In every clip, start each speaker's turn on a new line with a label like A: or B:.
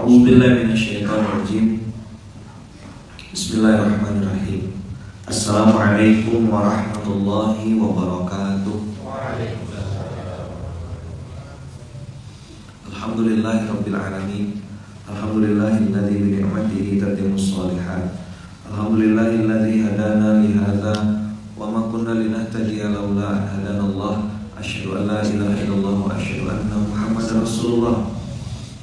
A: A'udzubillahi minasyaitonirrajim. Bismillahirrahmanirrahim. Assalamualaikum warahmatullahi wabarakatuh. Alhamdulillahirabbil alamin. Alhamdulillahilladzi bi ni'matihi tatimmus shalihat. Alhamdulillahilladzi hadana li hadza wa ma kunna linahtadiya laula an hadanallah. Asyhadu an la ilaha illallah wa asyhadu anna Muhammadar Rasulullah.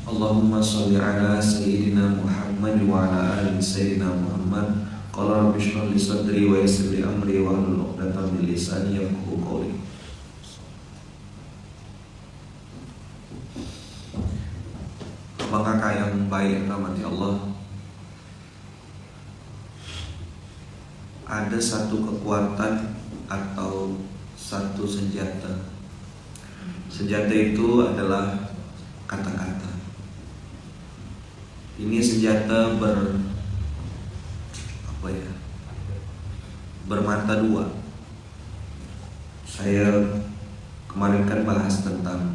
A: Allahumma sholli ala sayyidina Muhammad wa ala ali sayyidina Muhammad. Qala rabbi shrah li sadri wa yassir li amri wa hlul 'uqdatam min lisani yafqahu qawli. Kakak yang baik yang rahmati Allah, ada satu kekuatan atau satu senjata. Senjata itu adalah kata-kata. Ini senjata bermata dua. Saya kemarin kan bahas tentang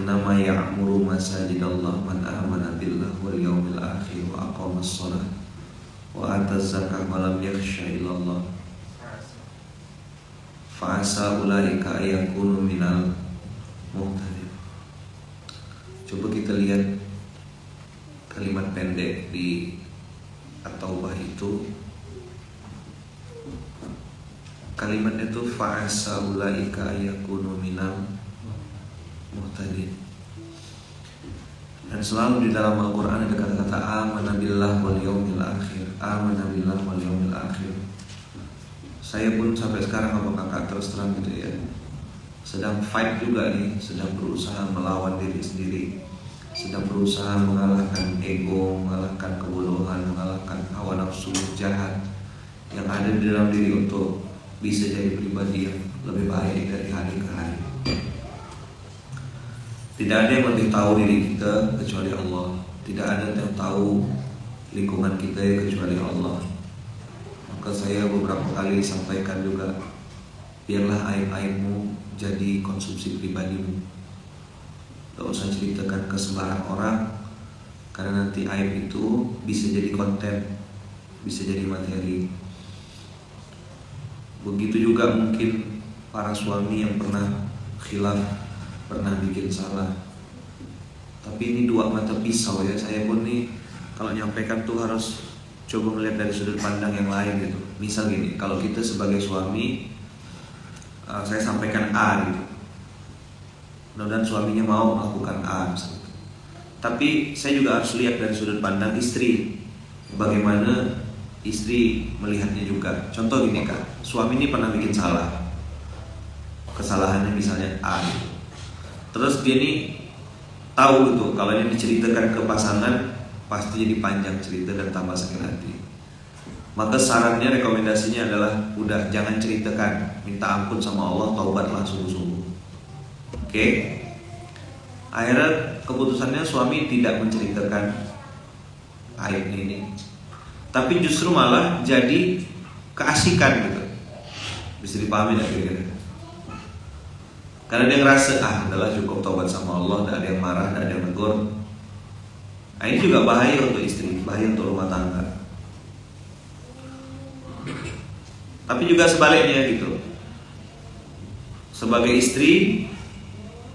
A: nama ya'muru masajidallah man amana billah wal yawmil akhir wa aqamas shalah wa ataz zakah wa lam yakhsha illallah fa asa ulaika ayakunu minal muhtadin. Coba kita lihat kalimat pendek di At-Taubah itu. Kalimat itu fa'asa ulaika yakunu minal muhtadin. Dan selalu di dalam Al-Quran ada kata-kata amana billah wal yawmil akhir, amana billah wal yawmil akhir. Saya pun sampai sekarang sama kakak terus terang gitu ya, sedang fight juga nih, sedang berusaha melawan diri sendiri, sedang berusaha mengalahkan ego, mengalahkan kebodohan, mengalahkan hawa nafsu jahat yang ada di dalam diri untuk bisa jadi pribadi yang lebih baik dari hari ke hari. Tidak ada yang lebih tahu diri kita kecuali Allah. Tidak ada yang tahu lingkungan kita kecuali Allah. Maka saya beberapa kali sampaikan juga, biarlah aib-aibmu jadi konsumsi pribadimu. Gak usah ceritakan ke sembarang orang, karena nanti aib itu bisa jadi konten, bisa jadi materi. Begitu juga mungkin para suami yang pernah khilaf, pernah bikin salah. Tapi ini dua mata pisau ya. Saya pun nih kalau nyampaikan tuh harus coba melihat dari sudut pandang yang lain gitu. Misal gini, kalau kita sebagai suami, saya sampaikan A gitu, mudah-mudahan suaminya mau melakukan A misalnya. Tapi saya juga harus lihat dari sudut pandang istri, bagaimana istri melihatnya juga. Contoh gini kak, suami ini pernah bikin salah, kesalahannya misalnya A gitu. Terus dia ini tahu gitu, kalau ini diceritakan ke pasangan pasti jadi panjang cerita dan tambah sakit hati. Maka sarannya, rekomendasinya adalah udah jangan ceritakan, minta ampun sama Allah, taubatlah sungguh-sungguh. Oke. Akhirnya keputusannya suami tidak menceritakan aib ini, tapi justru malah jadi keasikan gitu. Bisa dipahami gak kira-kira? Karena dia ngerasa adalah cukup taubat sama Allah, tidak ada yang marah, tidak ada yang negur. Nah, ini juga bahaya untuk istri, bahaya untuk rumah tangga. Tapi juga sebaliknya gitu. Sebagai istri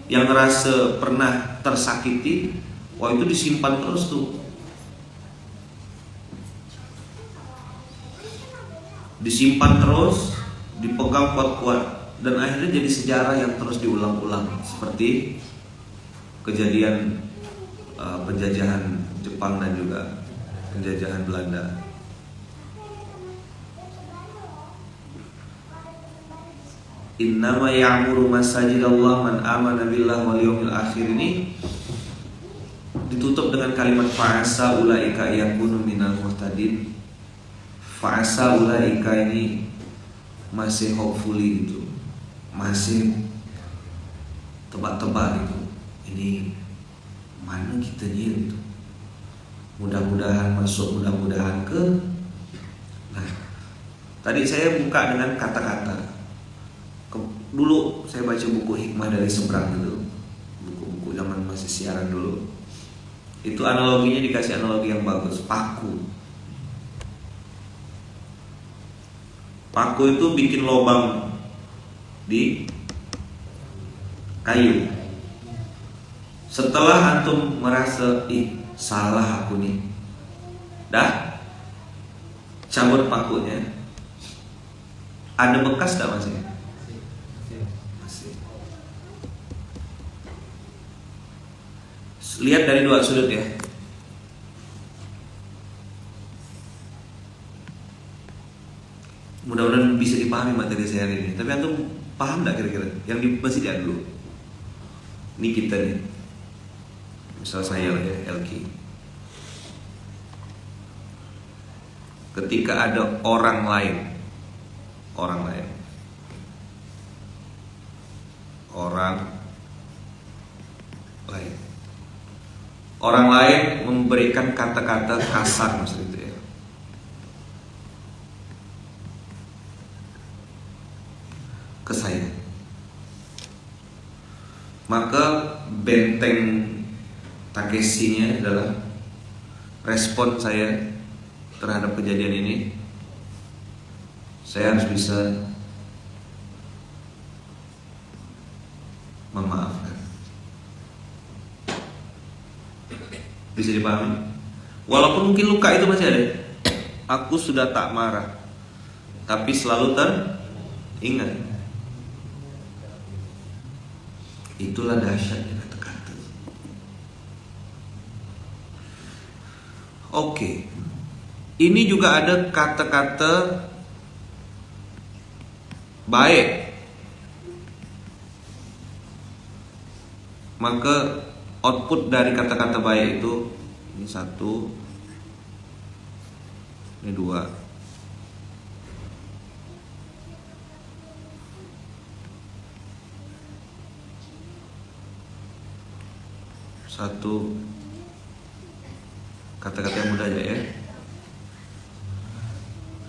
A: yang ngerasa pernah tersakiti, wah itu disimpan terus tuh. Disimpan terus, dipegang kuat-kuat, dan akhirnya jadi sejarah yang terus diulang-ulang, seperti kejadian penjajahan Jepang dan juga penjajahan Belanda. Innama ya'muru masajidallah man amana billah wal yawmil akhir ini ditutup dengan kalimat fa'asa ulaika yakunu minal muhtadin. Fa'asa ulaika ini masih hopefully gitu, masih tebak-tebak gitu, ini mana kitanya gitu, mudah-mudahan masuk, mudah-mudahan ke. Nah, tadi saya buka dengan kata-kata. Dulu saya baca buku Hikmah dari Seberang gitu, buku-buku zaman masih siaran dulu. Itu analoginya dikasih analogi yang bagus, paku. Paku itu bikin lubang di kayu. Setelah antum merasa, salah aku nih, dah cabut pakunya. Ada bekas gak masih? Masih. Lihat dari dua sudut ya. Mudah-mudahan bisa dipahami materi saya hari ini. Tapi antum paham gak kira-kira? Yang masih lihat dulu. Ini kita nih. Misal saya lah ya, Elki. Ketika ada orang lain memberikan kata-kata kasar maksud itu ya, ke saya, maka benteng Takeshi-nya adalah respon saya terhadap kejadian ini. Saya harus bisa memaafkan. Bisa dipahami? Walaupun mungkin luka itu masih ada. Aku sudah tak marah, tapi selalu teringat. Itulah dahsyatnya kata-kata. Oke. Ini juga ada kata-kata baik. Maka output dari kata-kata baik itu, ini satu, ini dua, satu, kata-kata yang mudah aja ya.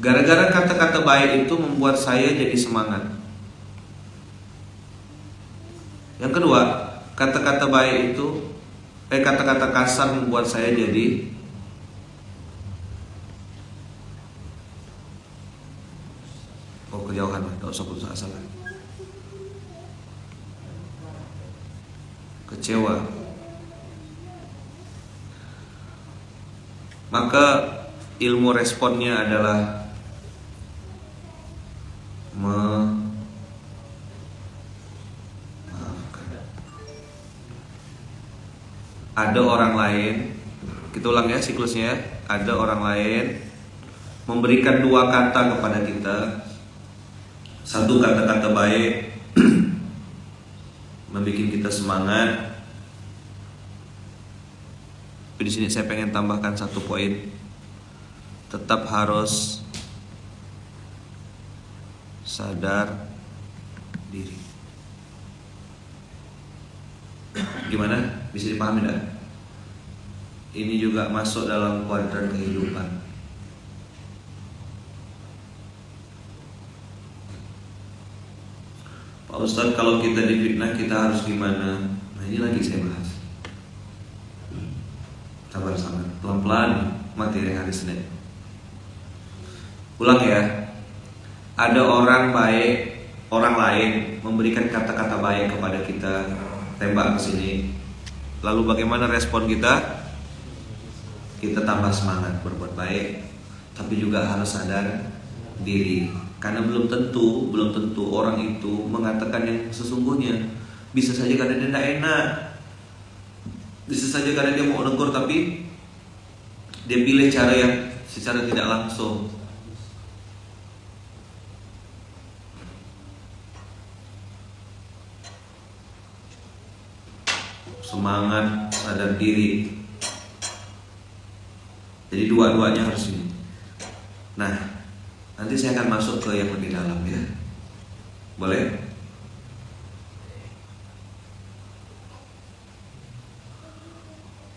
A: Gara-gara kata-kata baik itu membuat saya jadi semangat. Yang kedua, kata-kata baik itu kata-kata kasar membuat saya jadi kejauhan, tidak usah putus asa lah. Kecewa. Maka ilmu responnya adalah ada orang lain, kita ulang ya siklusnya. Ada orang lain memberikan dua kata kepada kita. Satu kata-kata baik membuat kita semangat. Tapi di sini saya pengen tambahkan satu poin. Tetap harus sadar diri. Gimana? Bisa dipahami tidak? Ini juga masuk dalam kuadran kehidupan. Pak Ustadz, kalau kita difitnah kita harus gimana? Nah ini lagi saya bahas. Sabar-sabar, pelan-pelan materi hari Senin. Ulang ya. Ada orang baik, orang lain memberikan kata-kata baik kepada kita, tembak ke sini. Lalu bagaimana respon kita? Kita tambah semangat berbuat baik, tapi juga harus sadar diri. Karena belum tentu orang itu mengatakan yang sesungguhnya. Bisa saja karena dia tidak enak, bisa saja karena dia mau negur, tapi dia pilih cara yang secara tidak langsung. Semangat, sadar diri. Jadi dua-duanya harus ini. Nah, nanti saya akan masuk ke yang lebih dalam ya. Boleh?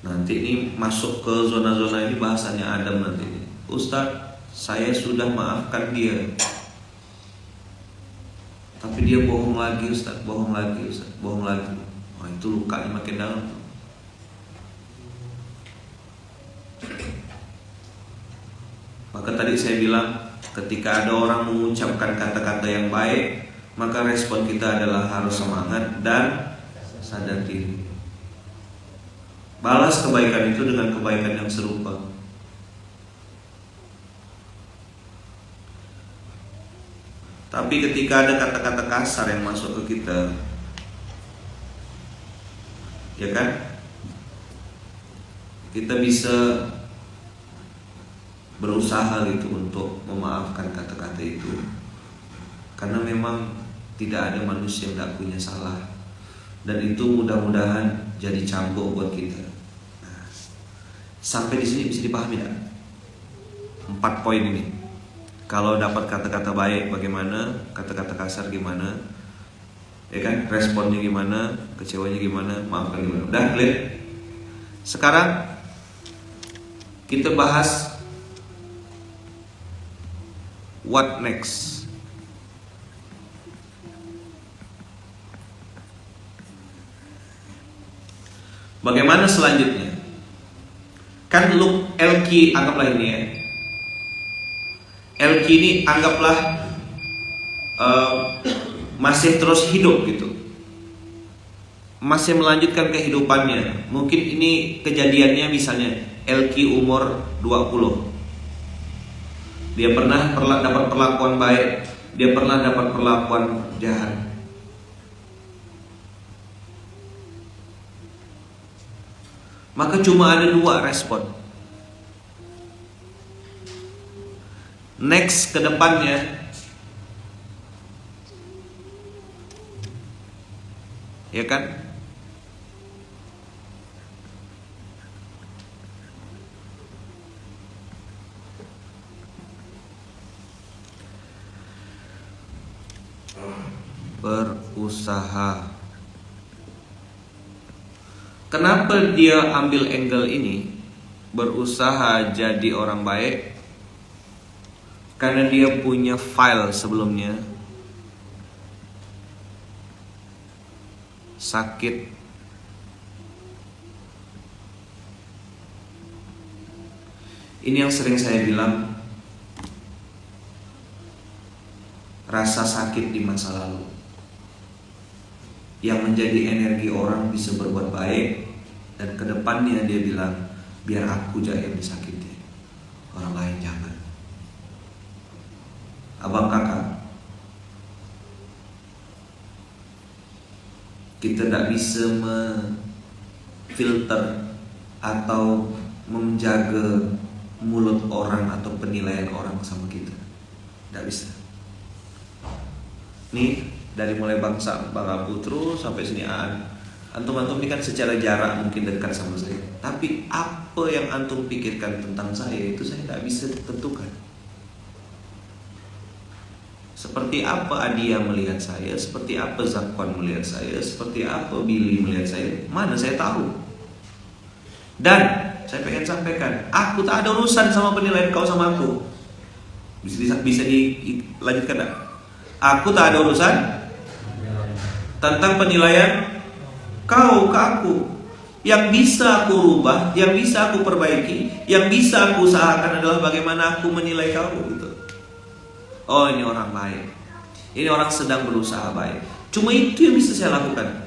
A: Nanti ini masuk ke zona-zona ini, bahasannya Adam nanti. Ustadz, saya sudah maafkan dia, tapi dia bohong lagi Ustadz, bohong lagi. Oh, itu lukanya makin dalam. Maka tadi saya bilang, ketika ada orang mengucapkan kata-kata yang baik, maka respon kita adalah harus semangat dan sadar diri. Balas kebaikan itu dengan kebaikan yang serupa. Tapi ketika ada kata-kata kasar yang masuk ke kita, ya kan, kita bisa berusaha gitu untuk memaafkan kata-kata itu, karena memang tidak ada manusia yang tidak punya salah, dan itu mudah-mudahan jadi cambuk buat kita. Nah, sampai di sini bisa dipahami tidak? 4 poin ini. Kalau dapat kata-kata baik bagaimana, kata-kata kasar gimana, ya kan, responnya gimana, kecewanya gimana, maafkan gimana. Udah clear? Sekarang kita bahas what next. Bagaimana selanjutnya? Kan LQ anggaplah ini ya. LQ ini anggaplah masih terus hidup gitu, masih melanjutkan kehidupannya. Mungkin ini kejadiannya misalnya LQ umur 20. Dia pernah dapat perlakuan baik, dia pernah dapat perlakuan jahat. Maka cuma ada 2 respon. Next ke depannya, ya kan? Berusaha. Kenapa dia ambil angle ini, berusaha jadi orang baik? Karena dia punya file sebelumnya, sakit, ini yang sering saya bilang, rasa sakit di masa lalu yang menjadi energi orang bisa berbuat baik, dan kedepannya dia bilang, biar aku aja yang disakiti, orang lain jangan. Abang kakak, kita tidak bisa memfilter atau menjaga mulut orang atau penilaian orang sama kita, tidak bisa. Nih dari mulai bangsa Bang Abu terus sampai sini antum ini kan secara jarak mungkin dekat sama saya, tapi apa yang antum pikirkan tentang saya itu saya tidak bisa tentukan. Seperti apa Adia melihat saya, seperti apa Zakwan melihat saya, seperti apa Billy melihat saya, mana saya tahu. Dan saya pengen sampaikan, aku tak ada urusan sama penilaian kau sama aku. Bisa dilanjutkan tak? Aku tak ada urusan tentang penilaian kau ke aku. Yang bisa aku rubah, yang bisa aku perbaiki, yang bisa aku usahakan adalah bagaimana aku menilai kau gitu. Oh, ini orang baik, ini orang sedang berusaha baik. Cuma itu yang bisa saya lakukan.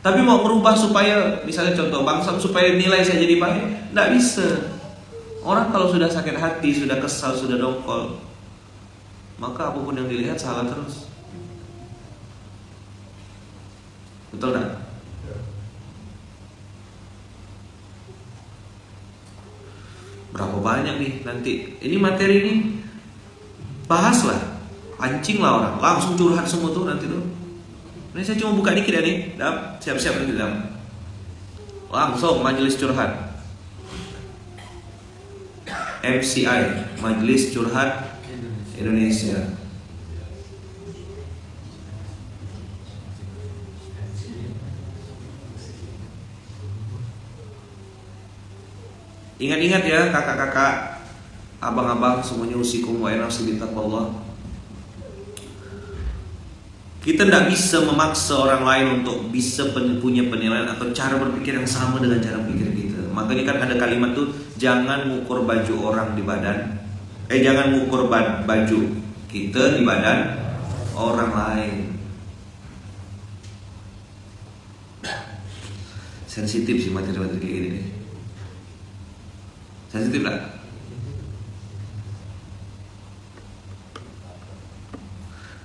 A: Tapi mau merubah supaya, misalnya contoh Bang Sam, supaya nilai saya jadi baik, tidak bisa. Orang kalau sudah sakit hati, sudah kesal, sudah dongkol, maka apapun yang dilihat salah terus. Betul tak? Berapa banyak nih nanti ini materi ini, bahaslah, pancinglah orang, langsung curhat semua tuh nanti tuh. Ini saya cuma buka dikit ya nih, siap-siap nanti langsung majelis curhat, MCI, Majelis Curhat Indonesia. Ingat-ingat ya kakak-kakak, abang-abang semuanya, usikum wa nafsi bittaqwallah. Kita tidak bisa memaksa orang lain untuk bisa punya penilaian atau cara berpikir yang sama dengan cara pikir kita. Makanya kan ada kalimat tuh, jangan ngukur baju orang di badan, jangan ngukur baju kita di badan orang lain. Sensitif sih materi-materi kayak gini nih. Sensitif lah.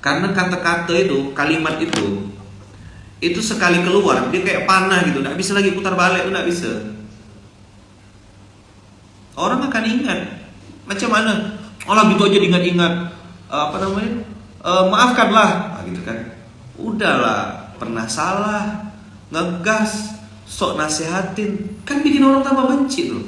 A: Karena kata-kata itu, kalimat itu sekali keluar dia kayak panah gitu, nggak bisa lagi putar balik, nggak bisa. Orang akan ingat. Macam mana? Allah gitu aja diingat-ingat. Maafkanlah, gitu kan? Udahlah, pernah salah, ngegas, sok nasehatin, kan bikin orang tambah benci tuh.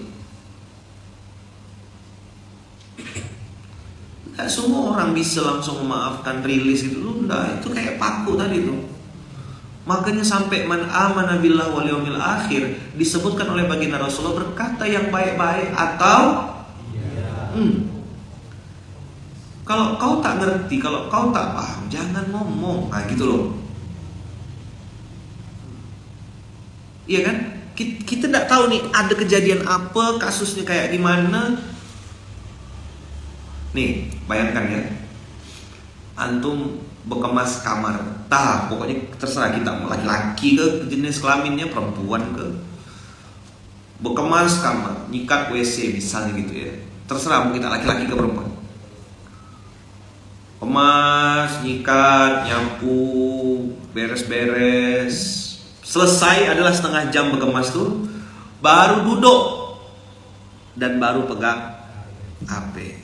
A: Gak semua orang bisa langsung memaafkan, rilis gitu loh. Nah, itu kayak paku tadi tuh. Makanya sampai man amana billah wal yaumil akhir disebutkan oleh baginda Rasulullah berkata yang baik-baik atau kalau kau tak ngerti, kalau kau tak paham, jangan ngomong. Nah gitu loh. Iya kan? Kita tidak tahu nih ada kejadian apa, kasusnya kayak gimana. Nih, bayangkan ya, antum bekemas kamar, pokoknya terserah kita, laki-laki ke, jenis kelaminnya perempuan ke, bekemas kamar, nyikat WC misalnya gitu ya, terserah mau kita laki-laki ke perempuan, kemas, nyikat, nyapu, beres-beres, selesai adalah setengah jam bekemas tuh, baru duduk dan baru pegang HP.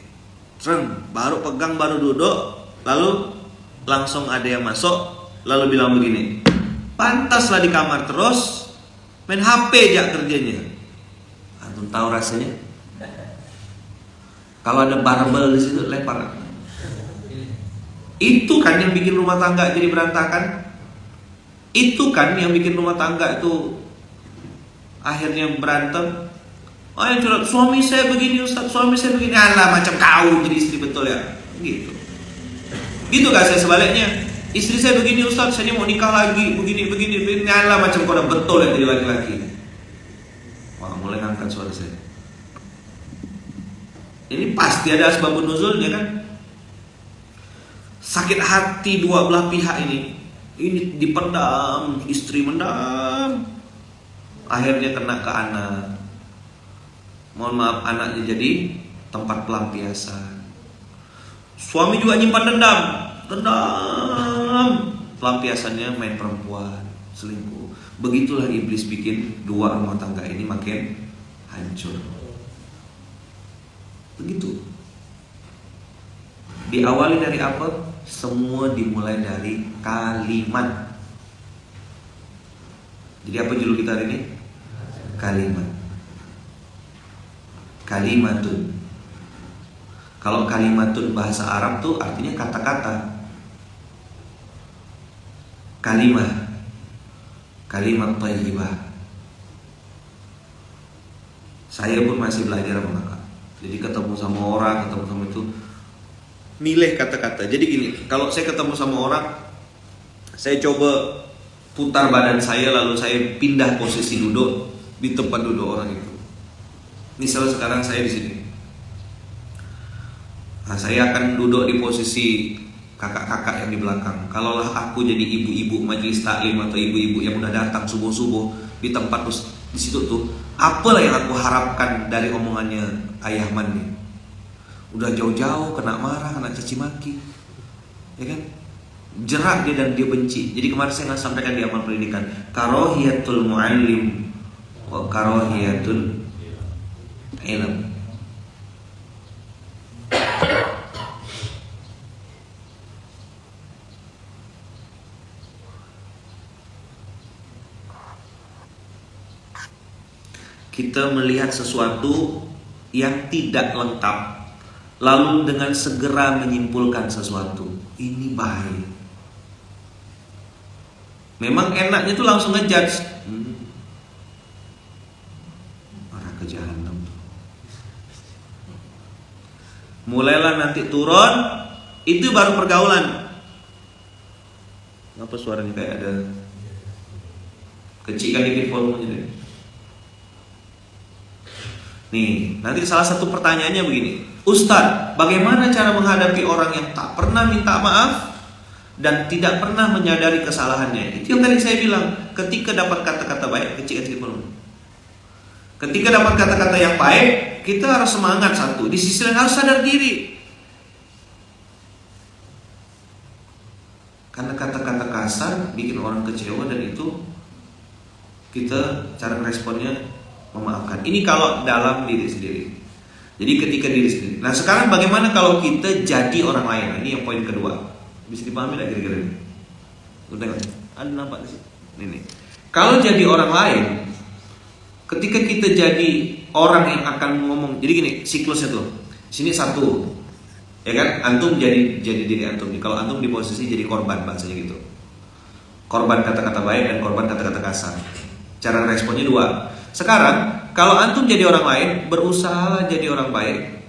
A: Baru pegang, baru duduk, lalu langsung ada yang masuk, lalu bilang begini, pantaslah di kamar terus main HP aja kerjanya. Antum tahu rasanya? Kalau ada barbel di situ lempar. Itu kan yang bikin rumah tangga jadi berantakan. Itu kan yang bikin rumah tangga itu akhirnya berantem. Oh yang curhat, suami saya begini Ustaz, suami saya begini. Alah, macam kau jadi istri betul ya. Gitu. Gitu gak saya sebaliknya. Istri saya begini Ustaz, saya ini mau nikah lagi, begini. Alah, macam kau udah betul ya jadi laki-laki. Wah, mulai ngangkat suara saya. Ini pasti ada asbabun nuzulnya kan. Sakit hati dua belah pihak ini dipendam, istri mendam, akhirnya kena ke anak. Mohon maaf, anaknya jadi tempat pelampiasan. Suami juga nyimpan dendam, pelampiasannya main perempuan, selingkuh. Begitulah iblis bikin dua rumah tangga ini makin hancur. Begitu. Diawali dari apa? Semua dimulai dari kalimat. Jadi apa judul kita hari ini? Kalimat. Kalimatun. Kalau kalimatun bahasa Arab tuh artinya kata-kata. Kalimah, kalimat thayyibah. Saya pun masih belajar Kakak. Jadi ketemu sama orang, ketemu sama itu, milih kata-kata. Jadi gini, kalau saya ketemu sama orang, saya coba putar badan saya, lalu saya pindah posisi duduk di tempat duduk orang itu. Misalnya sekarang saya di sini, nah, saya akan duduk di posisi kakak-kakak yang di belakang. Kalaulah aku jadi ibu-ibu majelis taklim atau ibu-ibu yang udah datang subuh-subuh di tempat di situ tuh, apalah yang aku harapkan dari omongannya Ayah Mandi? Udah jauh-jauh kena marah, kena caci maki, ya kan? Jerak dia dan dia benci. Jadi kemarin saya nggak sampaikan di amal pendidikan, karohiyatul muallim wa karohiyatul ilm. Kita melihat sesuatu yang tidak lengkap, lalu dengan segera menyimpulkan sesuatu, ini bahaya. Memang enaknya tuh langsung ngejudge, arah ke jahanam. Mulailah nanti turun, itu baru pergaulan. Kenapa suaranya kayak ada kecil dikit volumenya deh. Nih, nanti salah satu pertanyaannya begini, Ustadz, bagaimana cara menghadapi orang yang tak pernah minta maaf dan tidak pernah menyadari kesalahannya? Itu yang tadi saya bilang, ketika dapat kata-kata baik, kecil-kecil penuh. Ketika dapat kata-kata yang baik, kita harus semangat satu. Di sisi lain harus sadar diri. Karena kata-kata kasar bikin orang kecewa dan itu kita cara responnya memaafkan. Ini kalau dalam diri sendiri. Jadi ketika diri sendiri. Nah sekarang bagaimana kalau kita jadi orang lain? Nah, ini yang poin kedua. Bisa dipahami nggak kira-kira ini? Udah ada nampak di sini. Ini. Kalau jadi orang lain, ketika kita jadi orang yang akan ngomong, jadi gini siklusnya tuh. Sini satu, ya kan? Antum jadi diri antum. Kalau antum di posisi jadi korban bahasanya gitu. Korban kata-kata baik dan korban kata-kata kasar. Cara responnya dua. Sekarang kalau antum jadi orang lain, berusaha jadi orang baik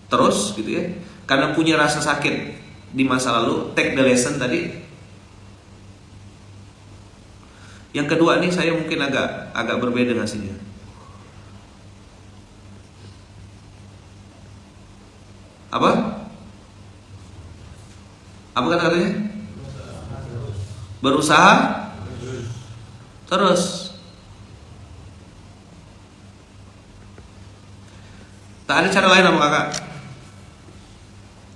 A: terus gitu ya, karena punya rasa sakit di masa lalu, take the lesson tadi. Yang kedua nih saya mungkin agak berbeda hasilnya. Apa kata-katanya? Berusaha terus. Tak ada cara lain sama kakak.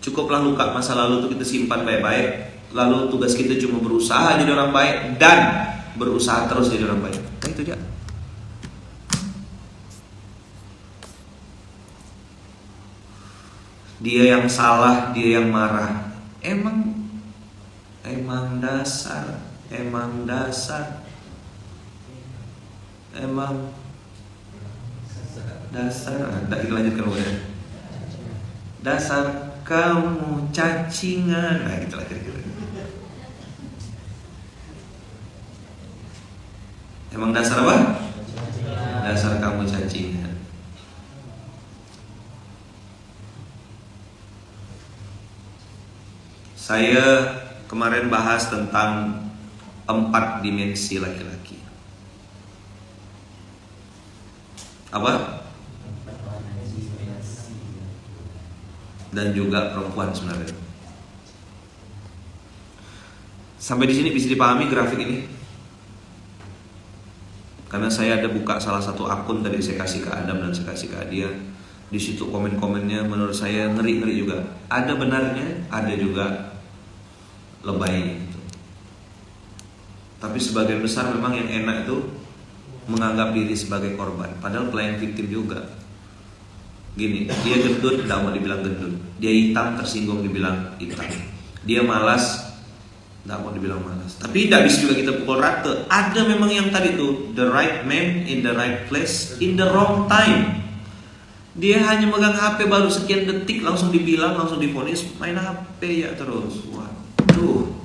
A: Cukuplah luka masa lalu itu kita simpan baik-baik. Lalu tugas kita cuma berusaha jadi orang baik dan berusaha terus jadi orang baik. Nah, itu dia. Dia yang salah, dia yang marah. Emang dasar. Tak dilanjutkan boleh. Dasar kamu cacingan. Nah gitulah kira-kira. Emang dasar apa? Dasar kamu cacingan. Saya kemarin bahas tentang 4 dimensi laki-laki. Apa? Dan juga perempuan sebenarnya. Sampai di sini bisa dipahami grafik ini? Karena saya ada buka salah satu akun tadi, saya kasih ke Adam dan saya kasih ke Adia. Di situ komen-komennya menurut saya ngeri-ngeri juga. Ada benarnya, ada juga lebay gitu. Tapi sebagian besar memang yang enak itu menganggap diri sebagai korban, padahal playing victim juga. Gini, dia gendut, tidak mau dibilang gendut. Dia hitam, tersinggung dibilang hitam. Dia malas, tidak mau dibilang malas. Tapi tidak bisa juga kita pukul rata. Ada memang yang tadi tuh, the right man in the right place in the wrong time. Dia hanya megang HP baru sekian detik langsung dibilang, langsung divonis main HP ya terus. Waduh.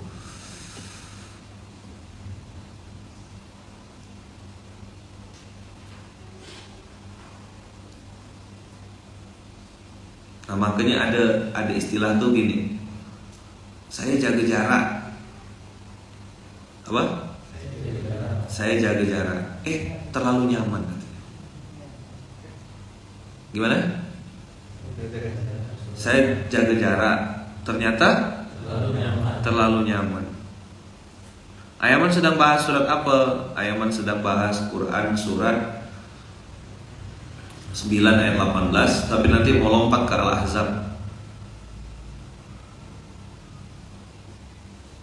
A: Nah makanya ada istilah tuh gini, saya jaga jarak. Apa? Saya jaga jarak. Terlalu nyaman. Gimana? Saya jaga jarak. Ternyata terlalu nyaman. Ayaman sedang bahas surat apa? Ayaman sedang bahas Quran surat 9 ayat 18, tapi nanti mau lompat ke Al-Ahzab.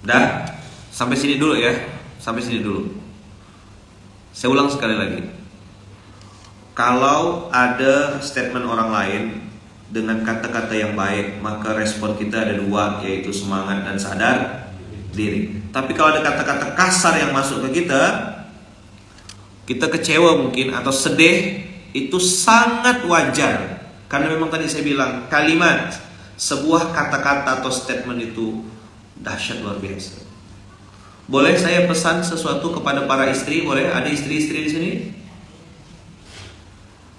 A: Dah, sampai sini dulu ya. Sampai sini dulu. Saya ulang sekali lagi. Kalau ada statement orang lain dengan kata-kata yang baik, maka respon kita ada dua, yaitu semangat dan sadar diri. Tapi kalau ada kata-kata kasar yang masuk ke kita kecewa mungkin atau sedih, itu sangat wajar. Karena memang tadi saya bilang, kalimat, sebuah kata-kata atau statement itu dahsyat luar biasa. Boleh saya pesan sesuatu kepada para istri? Boleh? Ada istri-istri di sini?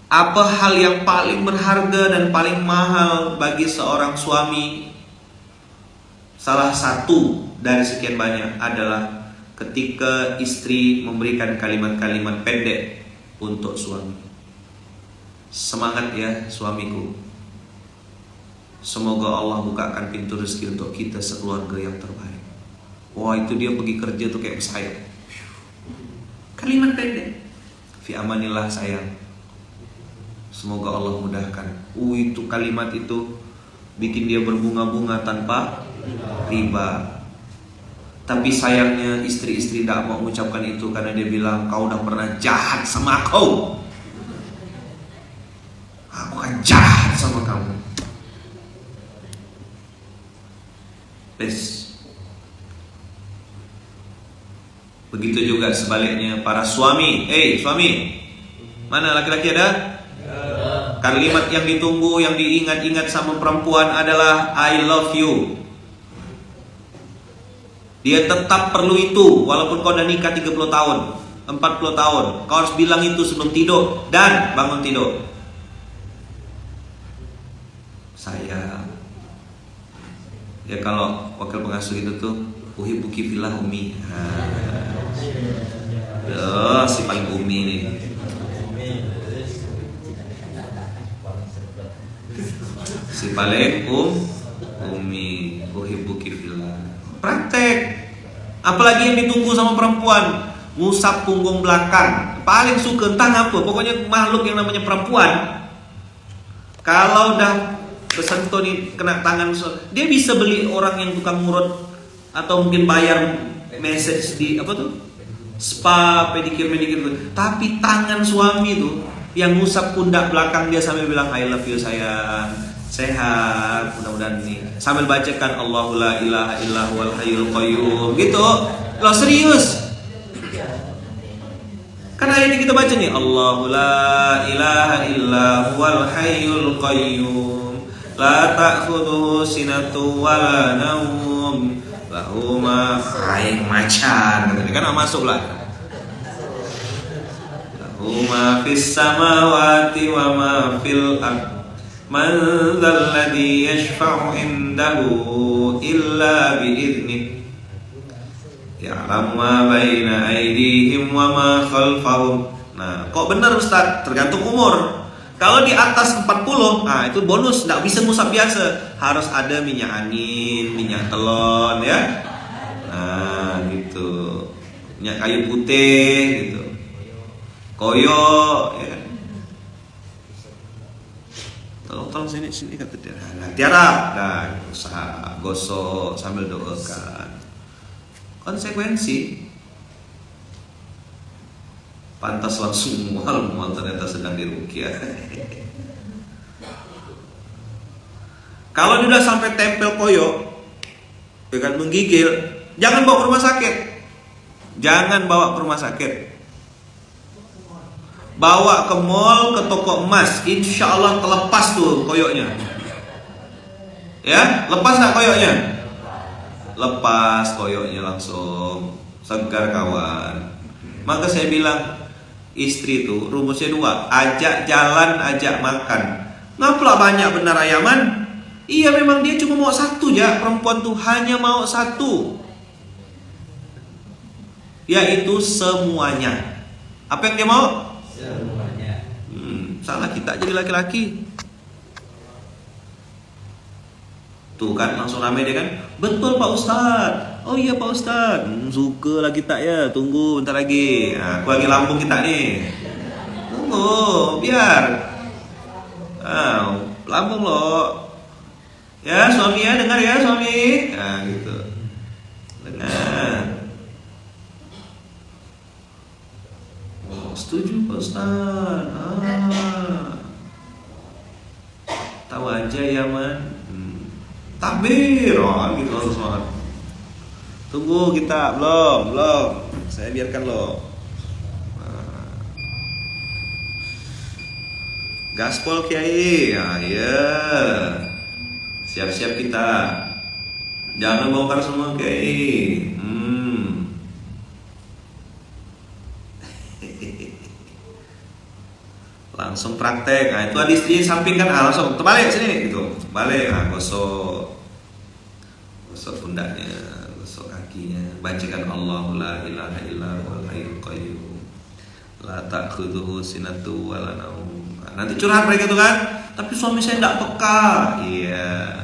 A: Apa hal yang paling berharga dan paling mahal bagi seorang suami? Salah satu dari sekian banyak adalah ketika istri memberikan kalimat-kalimat pendek untuk suami. semangat ya suamiku. Semoga Allah bukakan pintu rezeki untuk kita sekeluarga yang terbaik. Wah, itu dia pergi kerja tuh kayak pesayap. Kalimat pendek. Fi amanillah sayang. Semoga Allah mudahkan. Itu kalimat itu bikin dia berbunga-bunga tanpa riba. Tapi sayangnya istri-istri tidak mau mengucapkan itu karena dia bilang, kau udah pernah jahat sama aku. Aku akan jahat sama kamu. Please. Begitu juga sebaliknya para suami. Suami, mana laki-laki ada? Kalimat yang ditunggu, yang diingat-ingat sama perempuan adalah I love you. Dia tetap perlu itu walaupun kau udah nikah 30 tahun, 40 tahun. Kau harus bilang itu sebelum tidur dan bangun tidur. Saya, ya kalau wakil pengasuh itu tuh uhibbuki fillah umi. Si paling umi nih. Si paling umi uhibbuki fillah. Praktek. Apalagi yang ditunggu sama perempuan, ngusap punggung belakang. Paling suka entah apa, pokoknya makhluk yang namanya perempuan. Kalau udah kesentuh nih, kena tangan, dia bisa beli orang yang tukang ngurut atau mungkin bayar message di apa tuh, spa, pedikir tuh. Tapi tangan suami tuh yang ngusap pundak belakang dia sambil bilang I love you sayang, sehat, mudah-mudahan ini sambil bacakan Allahu la ilaha illa huwal hayyul qayyum gitu. Loh, serius. Kan ayat ini kita baca nih, Allahu la ilaha illa huwal hayyul qayyum la ta'khudhuhu sinatun wa la naum lahu ma fa'in macan. Tadi kan masuk lah. Lahu ma fis samawati wa ma fil ardh man dzal ladzi yashfa'u indahu illa bi'idnih ya'lamu ma baina aydihim wa ma khalfahum. Nah, kok benar Ustaz? Tergantung umur. Kalau di atas 40, nah itu bonus, enggak bisa ngusap biasa. Harus ada minyak angin, minyak telon ya. Nah, gitu. Minyak kayu putih gitu. Koyo ya. Tolong sini kata dia. Nah, tiarap, nah, usaha gosok sambil doakan. Konsekuensi. Pantas langsung mual ternyata sedang diruqyah. Kalau dia udah sampai tempel koyo, dengan menggigil, jangan bawa ke rumah sakit. Jangan bawa ke rumah sakit. Bawa ke mall, ke toko emas, insya Allah terlepas tuh koyoknya. Ya, lepas nggak koyoknya? Lepas koyoknya langsung, segar kawan. Maka saya bilang, istri itu rumusnya 2, ajak jalan, ajak makan. Ngaplah banyak benar ayaman? Iya, memang dia cuma mau satu ya, perempuan tuh hanya mau satu, yaitu semuanya. Apa yang dia mau? Semuanya. Salah kita jadi laki-laki. Tuh kan langsung rame dia kan. Betul Pak Ustadz. Oh iya Pak Ustadz. Suka lah kita ya. Tunggu bentar lagi. Nah, aku lagi lambung kita nih. Tunggu biar. Lambung loh. Ya suami ya, dengar ya suami. Nah gitu. Dengar. Setuju Pak Ustadz. Tahu aja ya man. Takbir, gitu langsung semangat. Tunggu kita, belum. Saya biarkan lo. Gaspol Kiai, ya. Siap-siap kita. Jangan bongkar semua Kiai. Langsung praktek. Nah, itu ada istri samping kan, langsung terbalik sini gitu. Balik, gosok pundaknya, gosok kakinya, bacakan Allahu la ilaha illa huwal hayyul qayyum La ta'khudhuhu sinatu wala naum. Nanti curhat mereka tuh kan, tapi suami saya enggak peka. Iya.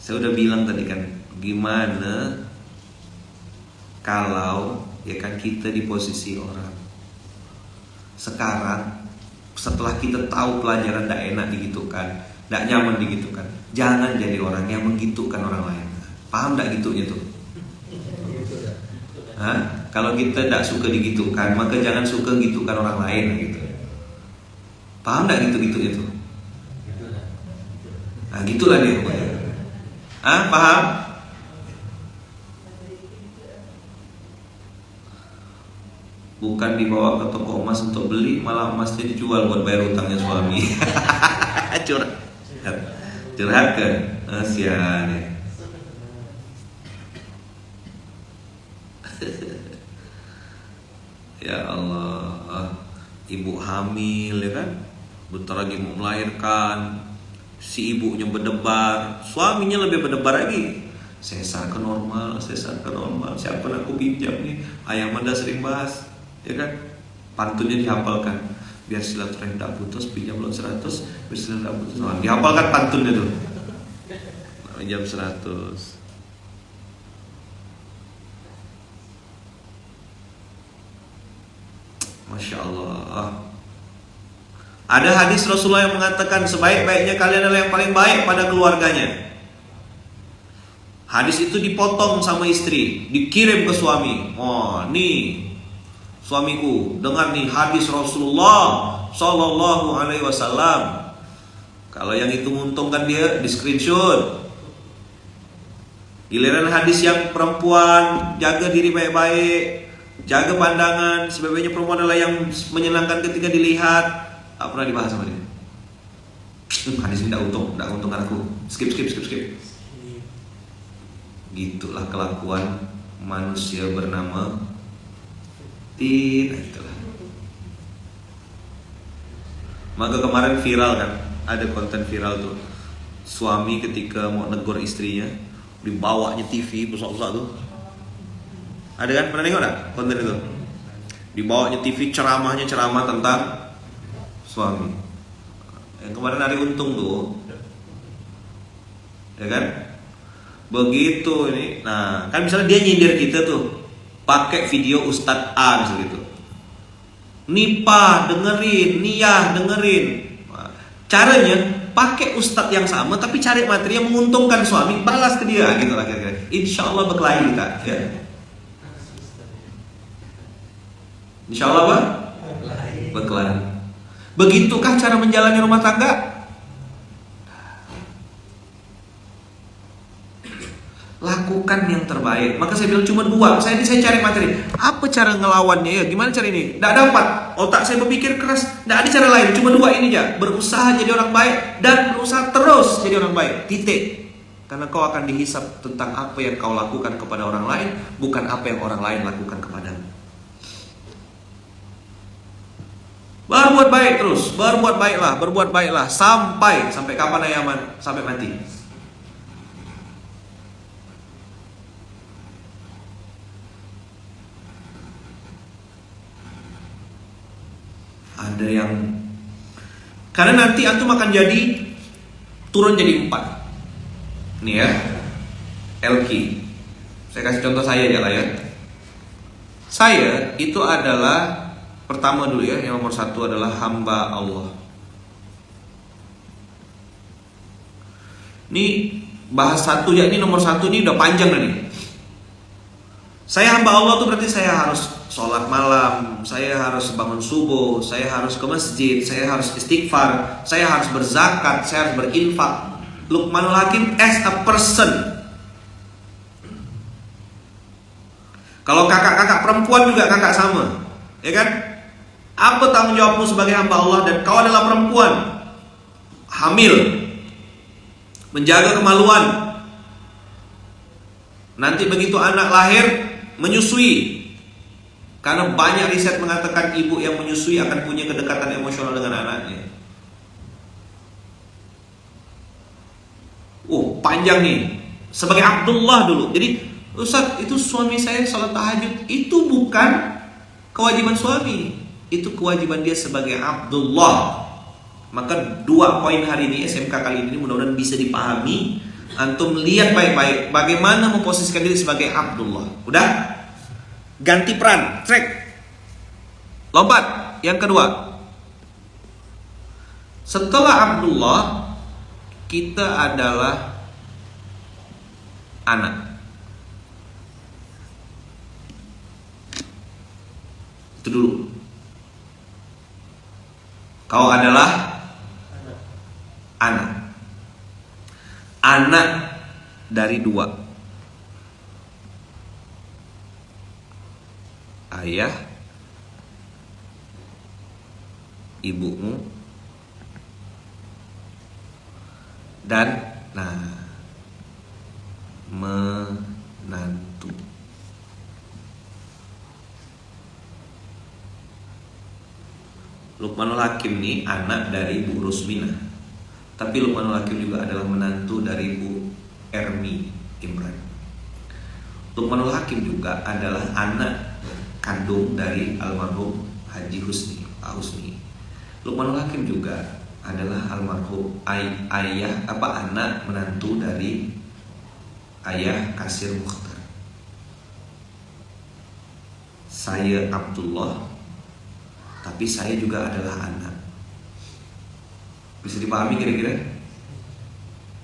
A: Saya udah bilang tadi kan, gimana kalau ya kan kita di posisi orang. Sekarang setelah kita tahu pelajaran enggak enak digitukan, enggak nyaman digitukan, jangan jadi orang yang menggitukan orang lain. Paham enggak gitunya tuh? Hah? Kalau kita tidak suka digitukan, maka jangan suka gitukan orang lain gitu. Paham tidak gitu itu? Nah gitulah dia. Paham? Bukan dibawa ke toko emas untuk beli, malah emasnya dijual buat bayar utangnya suami. Curhat ke sian ya. Ya Allah, ibu hamil ya kan, bentar lagi mau melahirkan, si ibunya berdebar, suaminya lebih berdebar lagi. Sesar ke normal, siapa nak aku pinjam nih? Ayam Anda sering bahas, ya kan? Pantunnya dihafalkan, biar silaturahim tak putus, pinjam loan 100, biar silaturahim tak putus. Nah, dihafalkan pantunnya tuh, pinjam 100. Masya Allah. Ada hadis Rasulullah yang mengatakan sebaik-baiknya kalian adalah yang paling baik pada keluarganya. Hadis itu dipotong sama istri, dikirim ke suami. Oh, nih suamiku, dengar nih hadis Rasulullah Sallallahu Alaihi Wasallam. Kalau yang itu menguntungkan dia, di screenshot. Giliran hadis yang perempuan jaga diri baik-baik, jaga pandangan, sebaiknya perempuan adalah yang menyenangkan ketika dilihat, tak pernah dibahas sama dia. Hadis ini tidak untungkan aku. Skip. Gitulah kelakuan manusia bernama itulah. Maka kemarin viral kan, ada konten viral tuh, suami ketika mau negur istrinya, dibawanya TV besar-besar tuh. Ada kan? Pernah tengok gak konten itu? Dibawanya TV, ceramah tentang suami. Yang kemarin hari untung tuh, ya kan? Begitu ini. Nah, kan misalnya dia nyindir kita tuh, pakai video Ustadz A misalnya gitu. Nipah dengerin, Niyah dengerin. Nah, caranya pakai Ustadz yang sama, tapi cari materi yang menguntungkan suami, balas ke dia, gitu lah kira-kira. Insya Allah berkelahi kita, ya. Insya Allah apa? Berkelahi. Begitukah cara menjalani rumah tangga? Lakukan yang terbaik. Maka saya bilang cuma 2. Saya cari materi. Apa cara ngelawannya ya? Gimana cara ini? Tidak dapat. Otak saya berpikir keras. Tidak ada cara lain. Cuma 2 ini aja. Berusaha jadi orang baik dan berusaha terus jadi orang baik. Titik. Karena kau akan dihisap tentang apa yang kau lakukan kepada orang lain, bukan apa yang orang lain lakukan kepadamu. Berbuat baik terus, berbuat baiklah sampai kapan ayaman? Sampai mati. Ada yang karena nanti antum akan jadi turun jadi 4. Nih ya, LQ. Saya kasih contoh saya aja lah ya. Saya itu adalah pertama dulu ya, yang nomor 1 adalah hamba Allah. Ini bahas 1 ya, ini nomor 1 ini udah panjang nih. Saya hamba Allah tuh berarti saya harus sholat malam, saya harus bangun subuh, saya harus ke masjid, saya harus istighfar, saya harus berzakat, saya harus berinfak. Luqmanul Hakim as a person. Kalau kakak-kakak perempuan juga kakak sama, ya kan? Apa tanggung jawabmu sebagai hamba Allah dan kau adalah perempuan hamil, menjaga kemaluan. Nanti begitu anak lahir menyusui. Karena banyak riset mengatakan ibu yang menyusui akan punya kedekatan emosional dengan anaknya. Panjang nih. Sebagai Abdullah dulu. Jadi, Ustaz, itu suami saya salat tahajud. Itu bukan Kewajiban suami itu kewajiban dia sebagai Abdullah. Maka 2 poin hari ini SMK kali ini mudah-mudahan bisa dipahami. Antum lihat baik-baik bagaimana memposisikan diri sebagai Abdullah. Udah? Ganti peran, track. Lompat. Yang kedua, setelah Abdullah, kita adalah anak. Itu dulu. Kau adalah anak. Anak dari 2. Ayah, ibumu, dan menantu. Luqmanul Hakim ini anak dari Bu Rusminah. Tapi Luqmanul Hakim juga adalah menantu dari Bu Ermi Imran. Luqmanul Hakim juga adalah anak kandung dari almarhum Haji Husni, Pak Husni. Luqmanul Hakim juga adalah almarhum anak menantu dari ayah Kasir Mukhtar. Saya Abdullah, tapi saya juga adalah anak. Bisa dipahami kira-kira?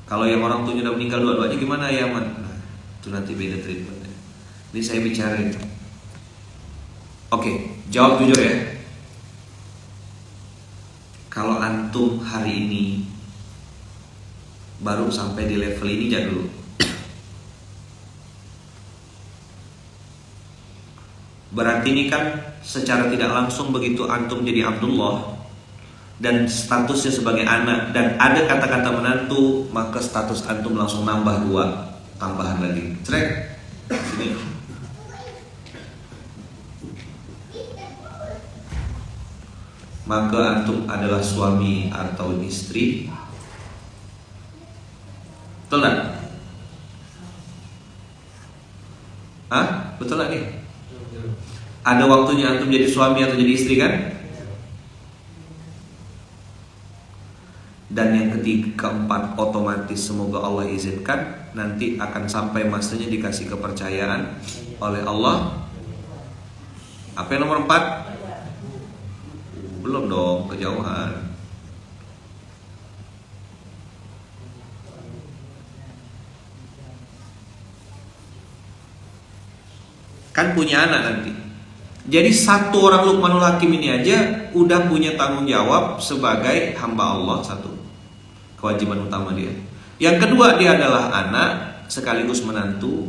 A: Kalau yang orang tuanya udah meninggal dua-duanya gimana ya, Man? Nah, itu nanti beda treatmentnya. Ini saya bicara. Oke, jawab jujur ya. Kalau antum hari ini baru sampai di level ini, jangan dulu. Berarti ini kan secara tidak langsung begitu antum jadi Abdullah dan statusnya sebagai anak dan ada kata-kata menantu, maka status antum langsung nambah 2 tambahan lagi. Cerek. Sini. Maka antum adalah suami atau istri. Betul nggak? Hah? Betul nggak nih? Ada waktunya antum jadi suami atau jadi istri kan? Dan yang keempat, otomatis semoga Allah izinkan nanti akan sampai masanya dikasih kepercayaan oleh Allah. Apa yang nomor 4? Belum dong, kejauhan. Kan punya anak nanti. Jadi satu orang Luqmanul Hakim ini aja udah punya tanggung jawab sebagai hamba Allah, satu kewajiban utama dia. Yang kedua, dia adalah anak sekaligus menantu.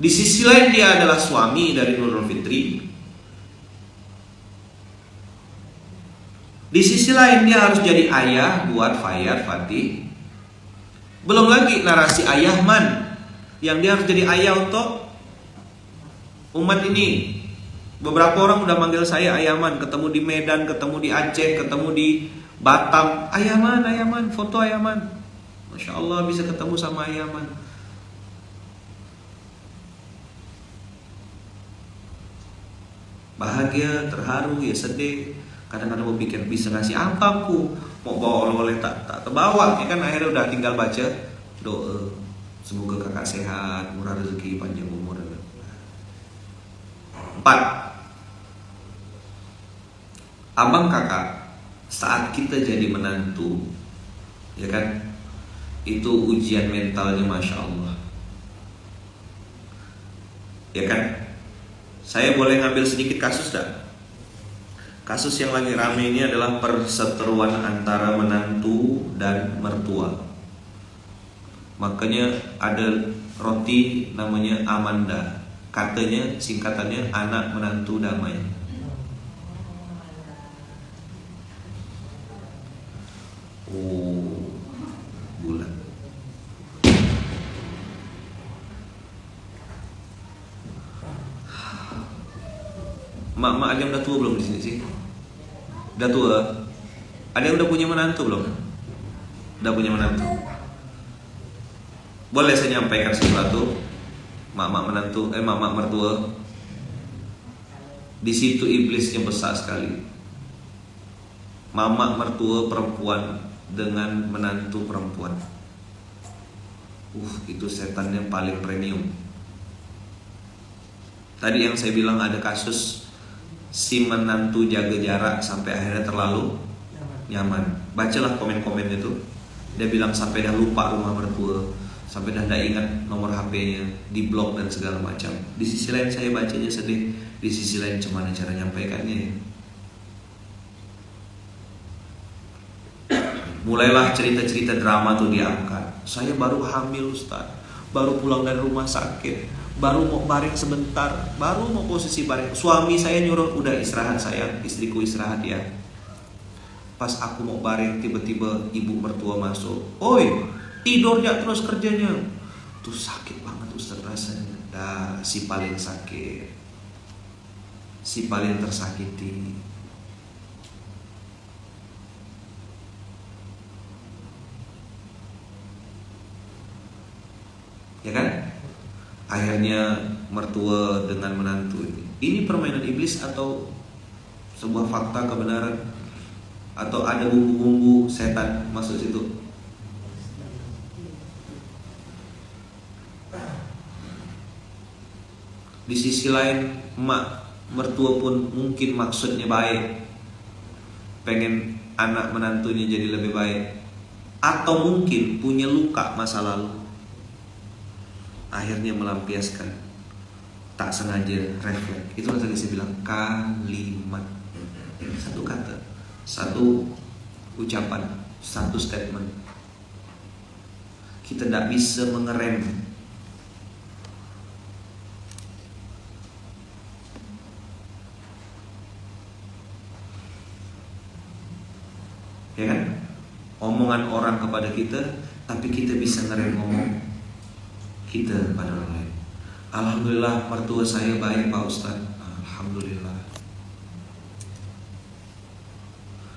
A: Di sisi lain dia adalah suami dari Nurul Fitri. Di sisi lain dia harus jadi ayah buat Fayyad Fatih. Belum lagi narasi ayah man, yang dia harus jadi ayah untuk umat ini. Beberapa orang udah manggil saya Ayaman, ketemu di Medan, ketemu di Aceh, ketemu di Batam. Ayaman, foto Ayaman. Masya Allah bisa ketemu sama Ayaman. Bahagia, terharu, ya sedih. Kadang-kadang mau pikir bisa ngasih apa aku, mau bawa oleh-oleh tak terbawa. Ya kan akhirnya udah tinggal baca doa. Semoga kakak sehat, murah rezeki, panjang umur. 4. Abang kakak, saat kita jadi menantu, ya kan, itu ujian mentalnya Masya Allah. Ya kan, saya boleh ngambil sedikit kasus tak? Kasus yang lagi rame ini adalah perseteruan antara menantu dan mertua. Makanya ada roti namanya Amanda. Katanya singkatannya anak menantu damai. Oh, bulan. Mak aja udah tua belum di sini sih? Udah tua. Ada yang udah punya menantu belum? Udah punya menantu. Boleh saya nyampaikan sesuatu? Mak menantu, mak mertua. Di situ iblisnya besar sekali. Mama mertua perempuan dengan menantu perempuan. Itu setan yang paling premium. Tadi yang saya bilang ada kasus si menantu jaga jarak sampai akhirnya terlalu nyaman. Bacalah komen-komen itu. Dia bilang sampai dah lupa rumah mertua, sampai dah tidak ingat nomor HP-nya, diblok dan segala macam. Di sisi lain saya bacanya sedih, di sisi lain gimana cara nyampaikannya. Mulailah cerita-cerita drama tuh diangkat. Saya baru hamil Ustaz, baru pulang dari rumah sakit, baru mau baring sebentar, baru mau posisi baring. Suami saya nyuruh, udah istirahat sayang, istriku istirahat ya. Pas aku mau baring, tiba-tiba ibu mertua masuk. Oi, tidurnya terus kerjanya. Tuh sakit banget Ustaz rasanya. Dah, si paling sakit, si paling tersakiti. Ya kan? Akhirnya mertua dengan menantu ini permainan iblis atau sebuah fakta kebenaran, atau ada bumbu-bumbu setan masuk situ? Di sisi lain emak mertua pun mungkin maksudnya baik, pengen anak menantunya jadi lebih baik, atau mungkin punya luka masa lalu, akhirnya melampiaskan, tak sengaja refleks. Itu yang tadi saya bilang, kalimat, satu kata, satu ucapan, satu statement. Kita tidak bisa mengerem. Ya kan? Omongan orang kepada kita, tapi kita bisa ngerem ngomong kita pada orang lain. Alhamdulillah mertua saya baik Pak Ustaz. Alhamdulillah.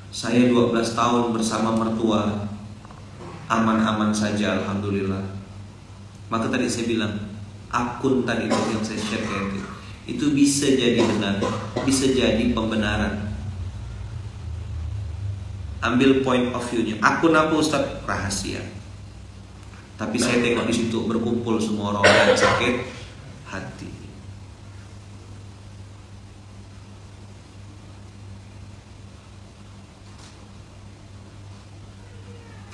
A: Saya 12 tahun bersama mertua, aman-aman saja alhamdulillah. Maka tadi saya bilang, akun tadi itu yang saya share itu bisa jadi benar, bisa jadi pembenaran. Ambil point of view-nya. Akun apa Ustaz? Rahasia. Tapi saya tengok di situ berkumpul semua orang yang sakit hati.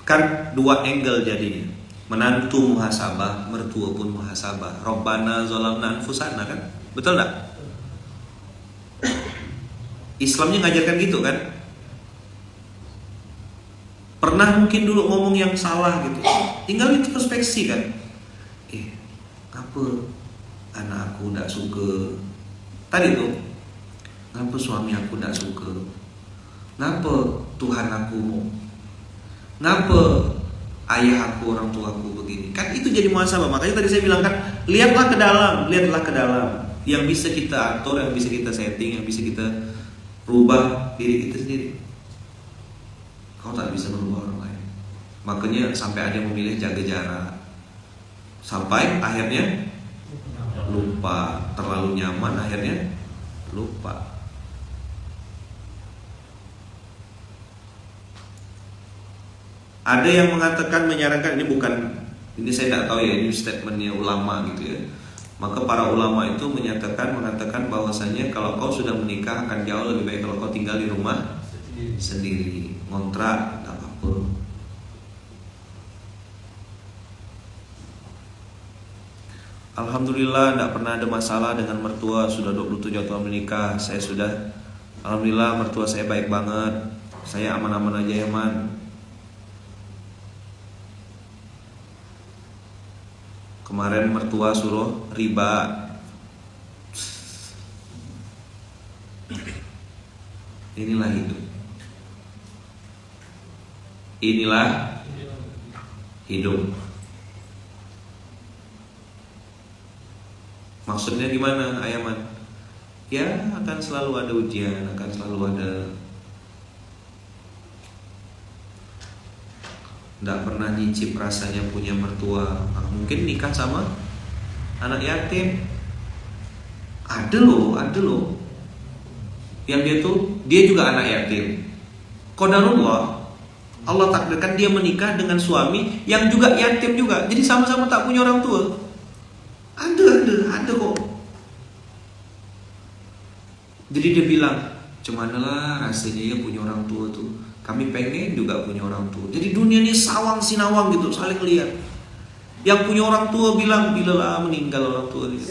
A: Kan dua angle jadinya. Menantu muhasabah, mertua pun muhasabah. Rabbana zalamna anfusana kan? Betul enggak? Islamnya ngajarkan gitu kan? Pernah mungkin dulu ngomong yang salah gitu, tinggal introspeksi kan. Kenapa anak aku tidak suka tadi tuh? Kenapa suami aku tidak suka? Kenapa Tuhan aku mau? Kenapa ayah aku, orang tua aku begini? Kan itu jadi muhasabah. Makanya tadi saya bilang kan, lihatlah ke dalam, lihatlah ke dalam. Yang bisa kita atur, yang bisa kita setting, yang bisa kita rubah diri kita sendiri. Kau tak bisa merubah orang lain. Makanya sampai ada yang memilih jaga jarak, sampai akhirnya lupa. Terlalu nyaman akhirnya lupa. Ada yang mengatakan, menyarankan, ini saya tidak tahu ya, ini statementnya ulama gitu ya. Maka para ulama itu mengatakan bahwasanya kalau kau sudah menikah akan jauh lebih baik kalau kau tinggal di rumah sendiri, ngontrak, apapun. Alhamdulillah tidak pernah ada masalah dengan mertua. Sudah 27 tahun menikah. Saya sudah, alhamdulillah mertua saya baik banget. Saya aman-aman aja ya man. Kemarin mertua suruh riba. Inilah hidup. Inilah hidup. Maksudnya gimana Ayaman? Ya akan selalu ada ujian, akan selalu ada. Tidak pernah nyicip rasanya punya mertua. Mungkin nikah sama anak yatim. Ada loh. yang dia juga anak yatim. Qadarullah, Allah takdirkan dia menikah dengan suami yang juga yatim juga. Jadi sama-sama tak punya orang tua. Ada kok. Jadi dia bilang, "Cemanalah rasanya ya punya orang tua tuh. Kami pengen juga punya orang tua." Jadi dunia ini sawang sinawang gitu, saling lihat. Yang punya orang tua bilang, "Bilalah meninggal orang tua." Gitu.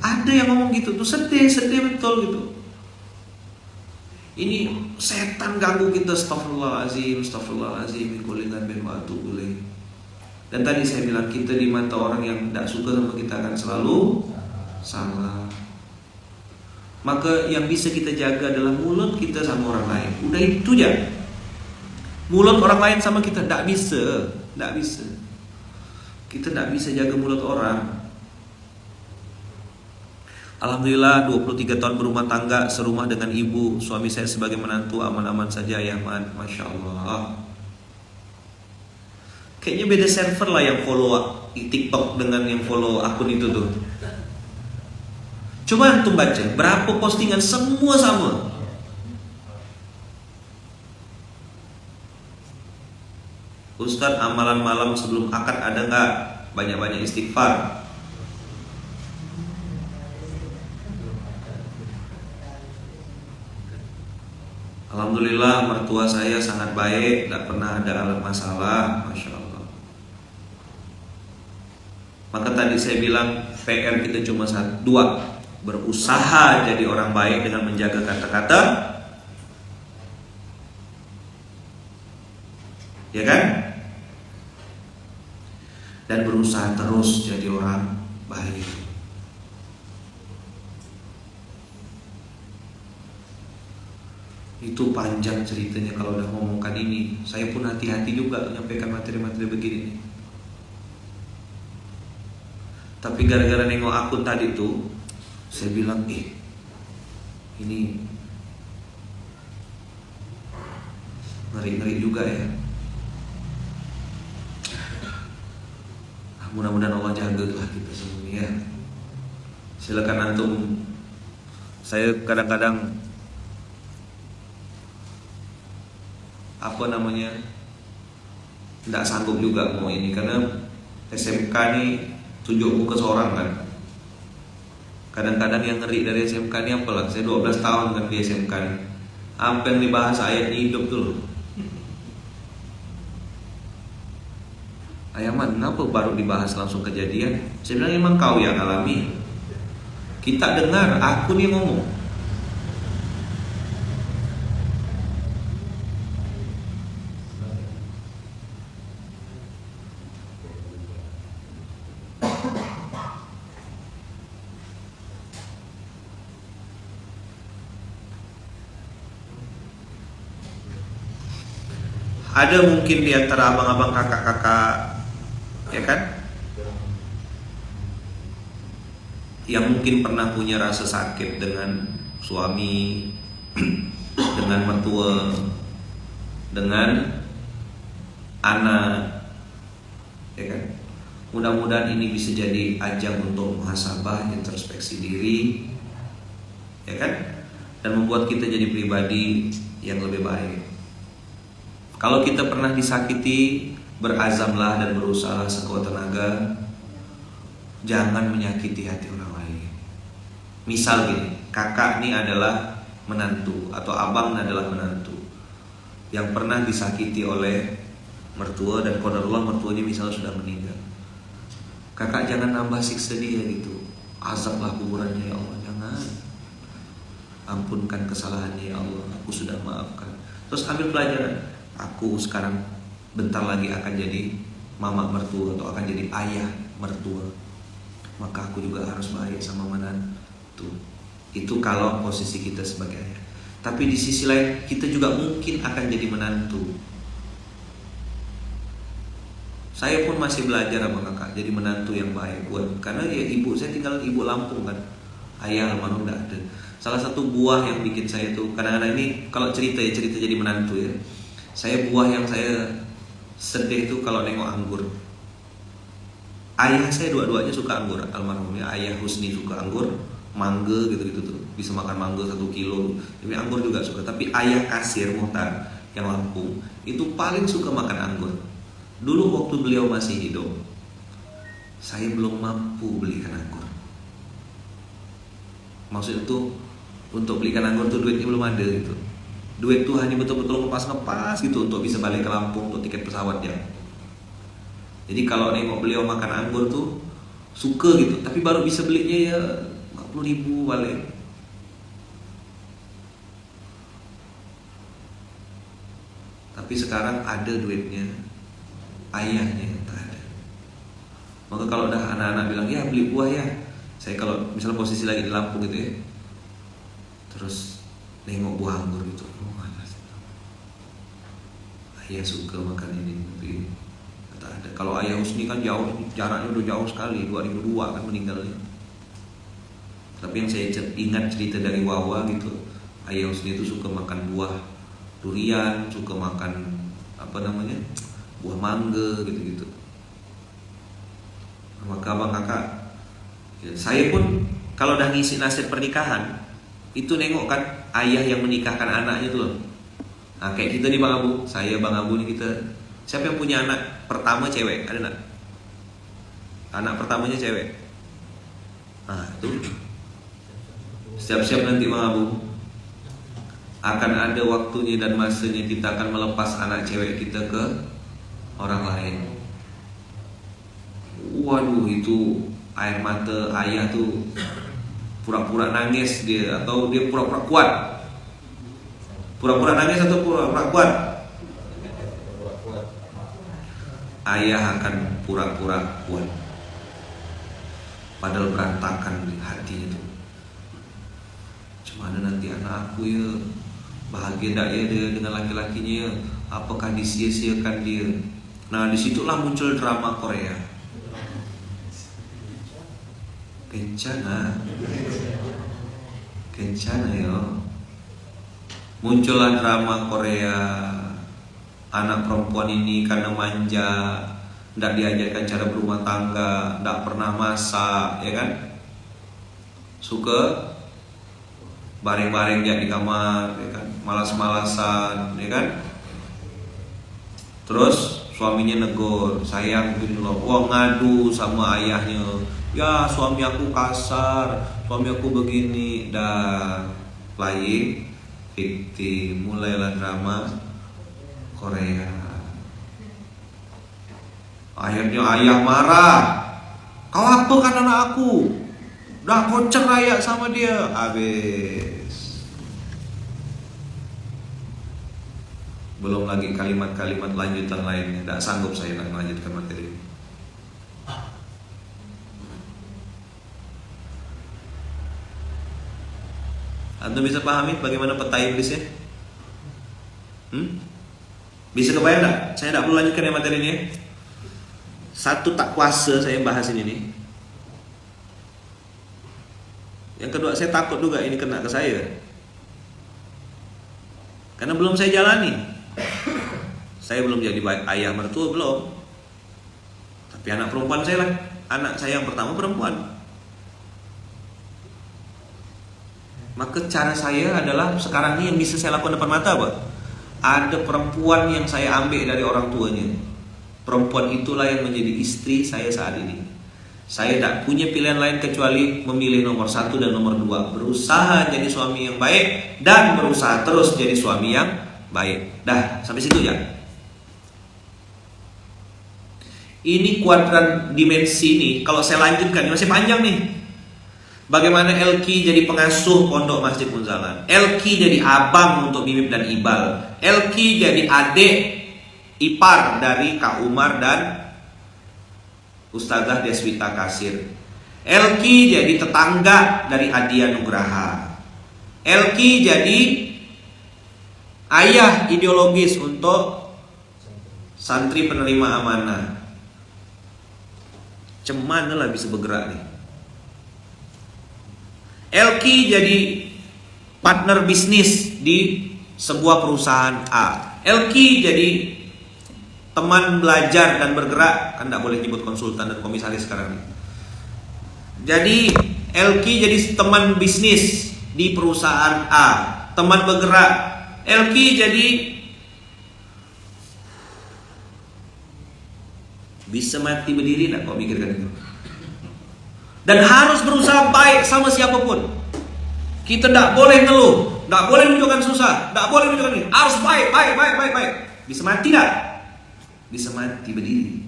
A: Ada yang ngomong gitu tuh, sedih betul gitu. Ini setan ganggu kita, astagfirullahalazim, min kulli dzambin wa atubu ilaih. Dan tadi saya bilang, kita di mata orang yang tidak suka sama kita akan selalu salah. Maka yang bisa kita jaga adalah mulut kita sama orang lain. Udah itu aja. Mulut orang lain sama kita tidak bisa. Kita tidak bisa jaga mulut orang. Alhamdulillah 23 tahun berumah tangga, serumah dengan ibu. Suami saya sebagai menantu aman-aman saja ya man. Masya Allah. Kayaknya beda server lah yang follow TikTok dengan yang follow akun itu tuh. Coba antum baca, berapa postingan semua sama. Ustadz, amalan malam sebelum akad ada nggak? Banyak-banyak istighfar. Alhamdulillah mertua saya sangat baik, tidak pernah ada masalah, Masya Allah. Maka tadi saya bilang PR kita cuma dua, berusaha jadi orang baik dengan menjaga kata-kata, ya kan? Dan berusaha terus jadi orang baik. Itu panjang ceritanya kalau udah ngomongkan ini. Saya pun hati-hati juga menyampaikan materi-materi begini. Tapi gara-gara nengok akun tadi tuh, saya bilang, ini ngeri-ngeri juga ya. Mudah-mudahan Allah jaga lah kita semuanya ya. Silakan antum. Saya kadang-kadang tidak sanggup juga mau ini, karena SMK nih tunjuk muka seorang kan. Kadang-kadang yang ngeri dari SMK ini apalah, saya 12 tahun kan di SMK nih. Apa yang dibahas ayat hidup tuh loh. Ayaman, kenapa baru dibahas langsung kejadian? Saya bilang emang kau yang alami. Kita dengar, aku nih ngomong. Ada mungkin di antara abang-abang kakak-kakak, ya kan, yang mungkin pernah punya rasa sakit dengan suami, dengan mertua, dengan anak, ya kan. Mudah-mudahan ini bisa jadi ajang untuk muhasabah, introspeksi diri, ya kan, dan membuat kita jadi pribadi yang lebih baik. Kalau kita pernah disakiti, berazamlah dan berusaha sekuat tenaga, jangan menyakiti hati orang lain. Misal gini, kakak ini adalah menantu atau abang adalah menantu yang pernah disakiti oleh mertua, dan qadarullah mertuanya misalnya sudah meninggal. Kakak jangan nambah siksa dia gitu. Azablah kuburannya ya Allah, jangan. Ampunkan kesalahannya ya Allah, aku sudah maafkan. Terus ambil pelajaran. Aku sekarang bentar lagi akan jadi mama mertua atau akan jadi ayah mertua. Maka aku juga harus baik sama menantu. Itu kalau posisi kita sebagai ayah. Tapi di sisi lain kita juga mungkin akan jadi menantu. Saya pun masih belajar sama kakak jadi menantu yang baik buat, karena ya ibu saya tinggal ibu Lampung kan. Ayah almarhum enggak ada. Salah satu buah yang bikin saya tuh kadang-kadang ini kalau cerita jadi menantu ya. Saya buah yang saya sedih itu kalau nengok anggur. Ayah saya dua-duanya suka anggur, almarhumnya ayah Husni suka anggur, mangga gitu-gitu tuh. bisa makan mangga 1 kilo. Tapi anggur juga suka. Tapi ayah kasir Muhtar yang Lampung itu paling suka makan anggur. Dulu waktu beliau masih hidup, saya belum mampu belikan anggur. Maksudnya tuh untuk belikan anggur tuh duitnya belum ada gitu. Duit tuh hanya betul-betul ngepas-ngepas gitu untuk bisa balik ke Lampung untuk tiket pesawatnya. Jadi kalau nengok beliau makan anggur tuh suka gitu, tapi baru bisa belinya ya 40.000 balik. Tapi sekarang ada duitnya, ayahnya yang tak ada. Maka kalau udah anak-anak bilang ya beli buah ya, saya kalau misalnya posisi lagi di Lampung gitu ya, terus nengok buah anggur gitu, oh mana sih? Ayah suka makan ini, tapi tak ada. Kalau ayah Husni kan jauh, jaraknya udah jauh sekali, 2002 kan meninggalnya. Tapi yang saya ingat cerita dari Wawa gitu, ayah Husni itu suka makan buah durian, suka makan buah mangga gitu-gitu. Maka abang kakak, ya, saya pun kalau udah ngisi nasib pernikahan itu nengok kan ayah yang menikahkan anaknya tuh loh. Nah kayak kita nih Bang Abu, saya Bang Abu nih kita. Siapa yang punya anak pertama cewek? Ada nggak? Anak pertamanya cewek. Nah itu siap-siap nanti Bang Abu, akan ada waktunya dan masanya kita akan melepas anak cewek kita ke orang lain. Waduh, itu air mata ayah tuh pura-pura nangis dia, atau dia pura-pura kuat. Pura-pura nangis atau pura-pura kuat? Ayah akan pura-pura kuat, padahal berantakan hatinya tuh. Cuma ada nanti anak aku ya, bahagia tak ya dia dengan laki-lakinya ya? Apakah disia-siakan dia? Nah disitulah muncul drama Korea. Kencana ya. Muncullah drama Korea. Anak perempuan ini karena manja, tidak diajarkan cara berumah tangga, tidak pernah masak, ya kan? Suka bareng-bareng ya di kamar, ya kan? Malas-malasan, ya kan? Terus suaminya negur, sayang gini loh, wah ngadu sama ayahnya, ya suami aku kasar, suami aku begini, dan playing victim. Mulailah drama Korea. Akhirnya ayah marah, kau apa kan anak aku, udah kau cerai sama dia, habis. Belum lagi kalimat-kalimat lanjutan lainnya. Tidak sanggup saya nak melanjutkan materi ini. Anda bisa pahami bagaimana peta iblisnya? Bisa kebayang tak? Saya tidak perlu lanjutkan yang materi ini ya. Satu, tak kuasa saya bahas ini nih. Yang kedua, saya takut juga ini kena ke saya, karena belum saya jalani. Saya belum jadi ayah mertua, belum. Tapi anak perempuan saya lah, anak saya yang pertama perempuan. Maka cara saya adalah sekarang ini yang bisa saya lakukan depan mata apa? Ada perempuan yang saya ambil dari orang tuanya. Perempuan itulah yang menjadi istri saya saat ini. Saya tak punya pilihan lain kecuali memilih nomor 1 dan nomor 2. Berusaha jadi suami yang baik dan berusaha terus jadi suami yang baik. Dah, sampai situ ya. Ini kuadran dimensi ini, kalau saya lanjutkan, ini masih panjang nih. Bagaimana Elki jadi pengasuh pondok Masjid Munzalan, Elki jadi abang untuk Bibip dan Ibal, Elki jadi adik ipar dari Kak Umar dan Ustazah Deswita Kasir, Elki jadi tetangga dari Adia Nugraha, Elki jadi ayah ideologis untuk santri penerima amanah. Cemana lah bisa bergerak nih. Elki jadi partner bisnis di sebuah perusahaan A. Elki jadi teman belajar dan bergerak, kan tidak boleh nyebut konsultan dan komisaris sekarang nih. Jadi Elki jadi teman bisnis di perusahaan A, teman bergerak. Elki jadi bisa mati berdiri, nak kau mikirkan itu. Dan harus berusaha baik sama siapapun. Kita tidak boleh ngeluh, tidak boleh menunjukkan susah, tidak boleh menunjukkan ini. Harus baik. Bisa mati tidak? Bisa mati berdiri.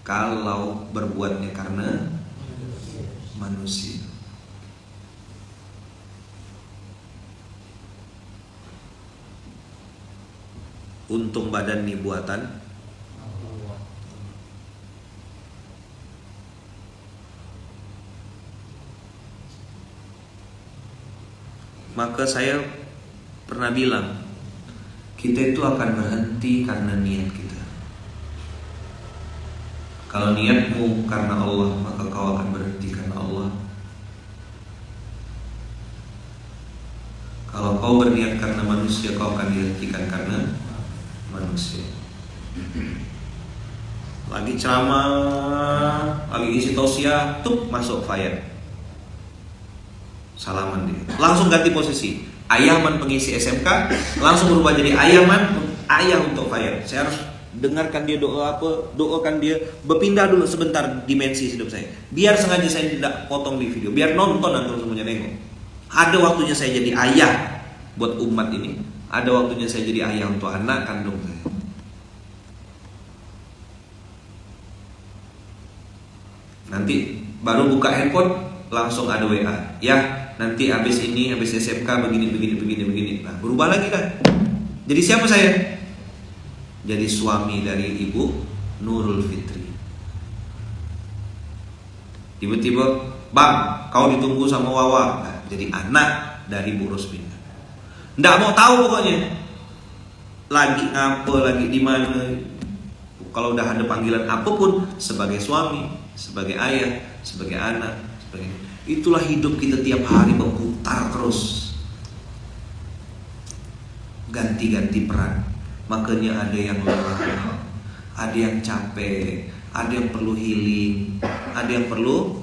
A: Kalau berbuatnya karena manusia. Untung badan ini buatan maka saya pernah bilang, kita itu akan berhenti karena niat kita. Kalau niatmu karena Allah, maka kau akan berhenti karena Allah. Kalau kau berniat karena manusia, kau akan dihentikan karena manusia. Lagi ceramah, lagi isi tausiah, tuh masuk fire. Salaman dia, langsung ganti posisi. Ayahman pengisi SMK langsung berubah jadi Ayahman, ayah untuk fire. Saya harus dengarkan dia doa apa, doakan dia, berpindah dulu sebentar dimensi hidup saya. Biar sengaja saya tidak potong di video, biar nonton antum semuanya nengok. Ada waktunya saya jadi ayah buat umat ini, ada waktunya saya jadi ayah untuk anak kandung saya. Nanti baru buka handphone langsung ada WA, ya nanti habis ini, habis SMK begini. Nah, berubah lagi kan. Jadi siapa saya? Jadi suami dari Ibu Nurul Fitri. Tiba-tiba, Bang, kau ditunggu sama Wawa. Nah, jadi anak dari Bu Rosmina. Nggak mau tahu pokoknya. Lagi ngapa, lagi di mana. Kalau udah ada panggilan apapun, sebagai suami, sebagai ayah, sebagai anak, sebagai... Itulah hidup kita tiap hari berputar terus. Ganti-ganti peran. Makanya ada yang lelah, ada yang capek, ada yang perlu healing, ada yang perlu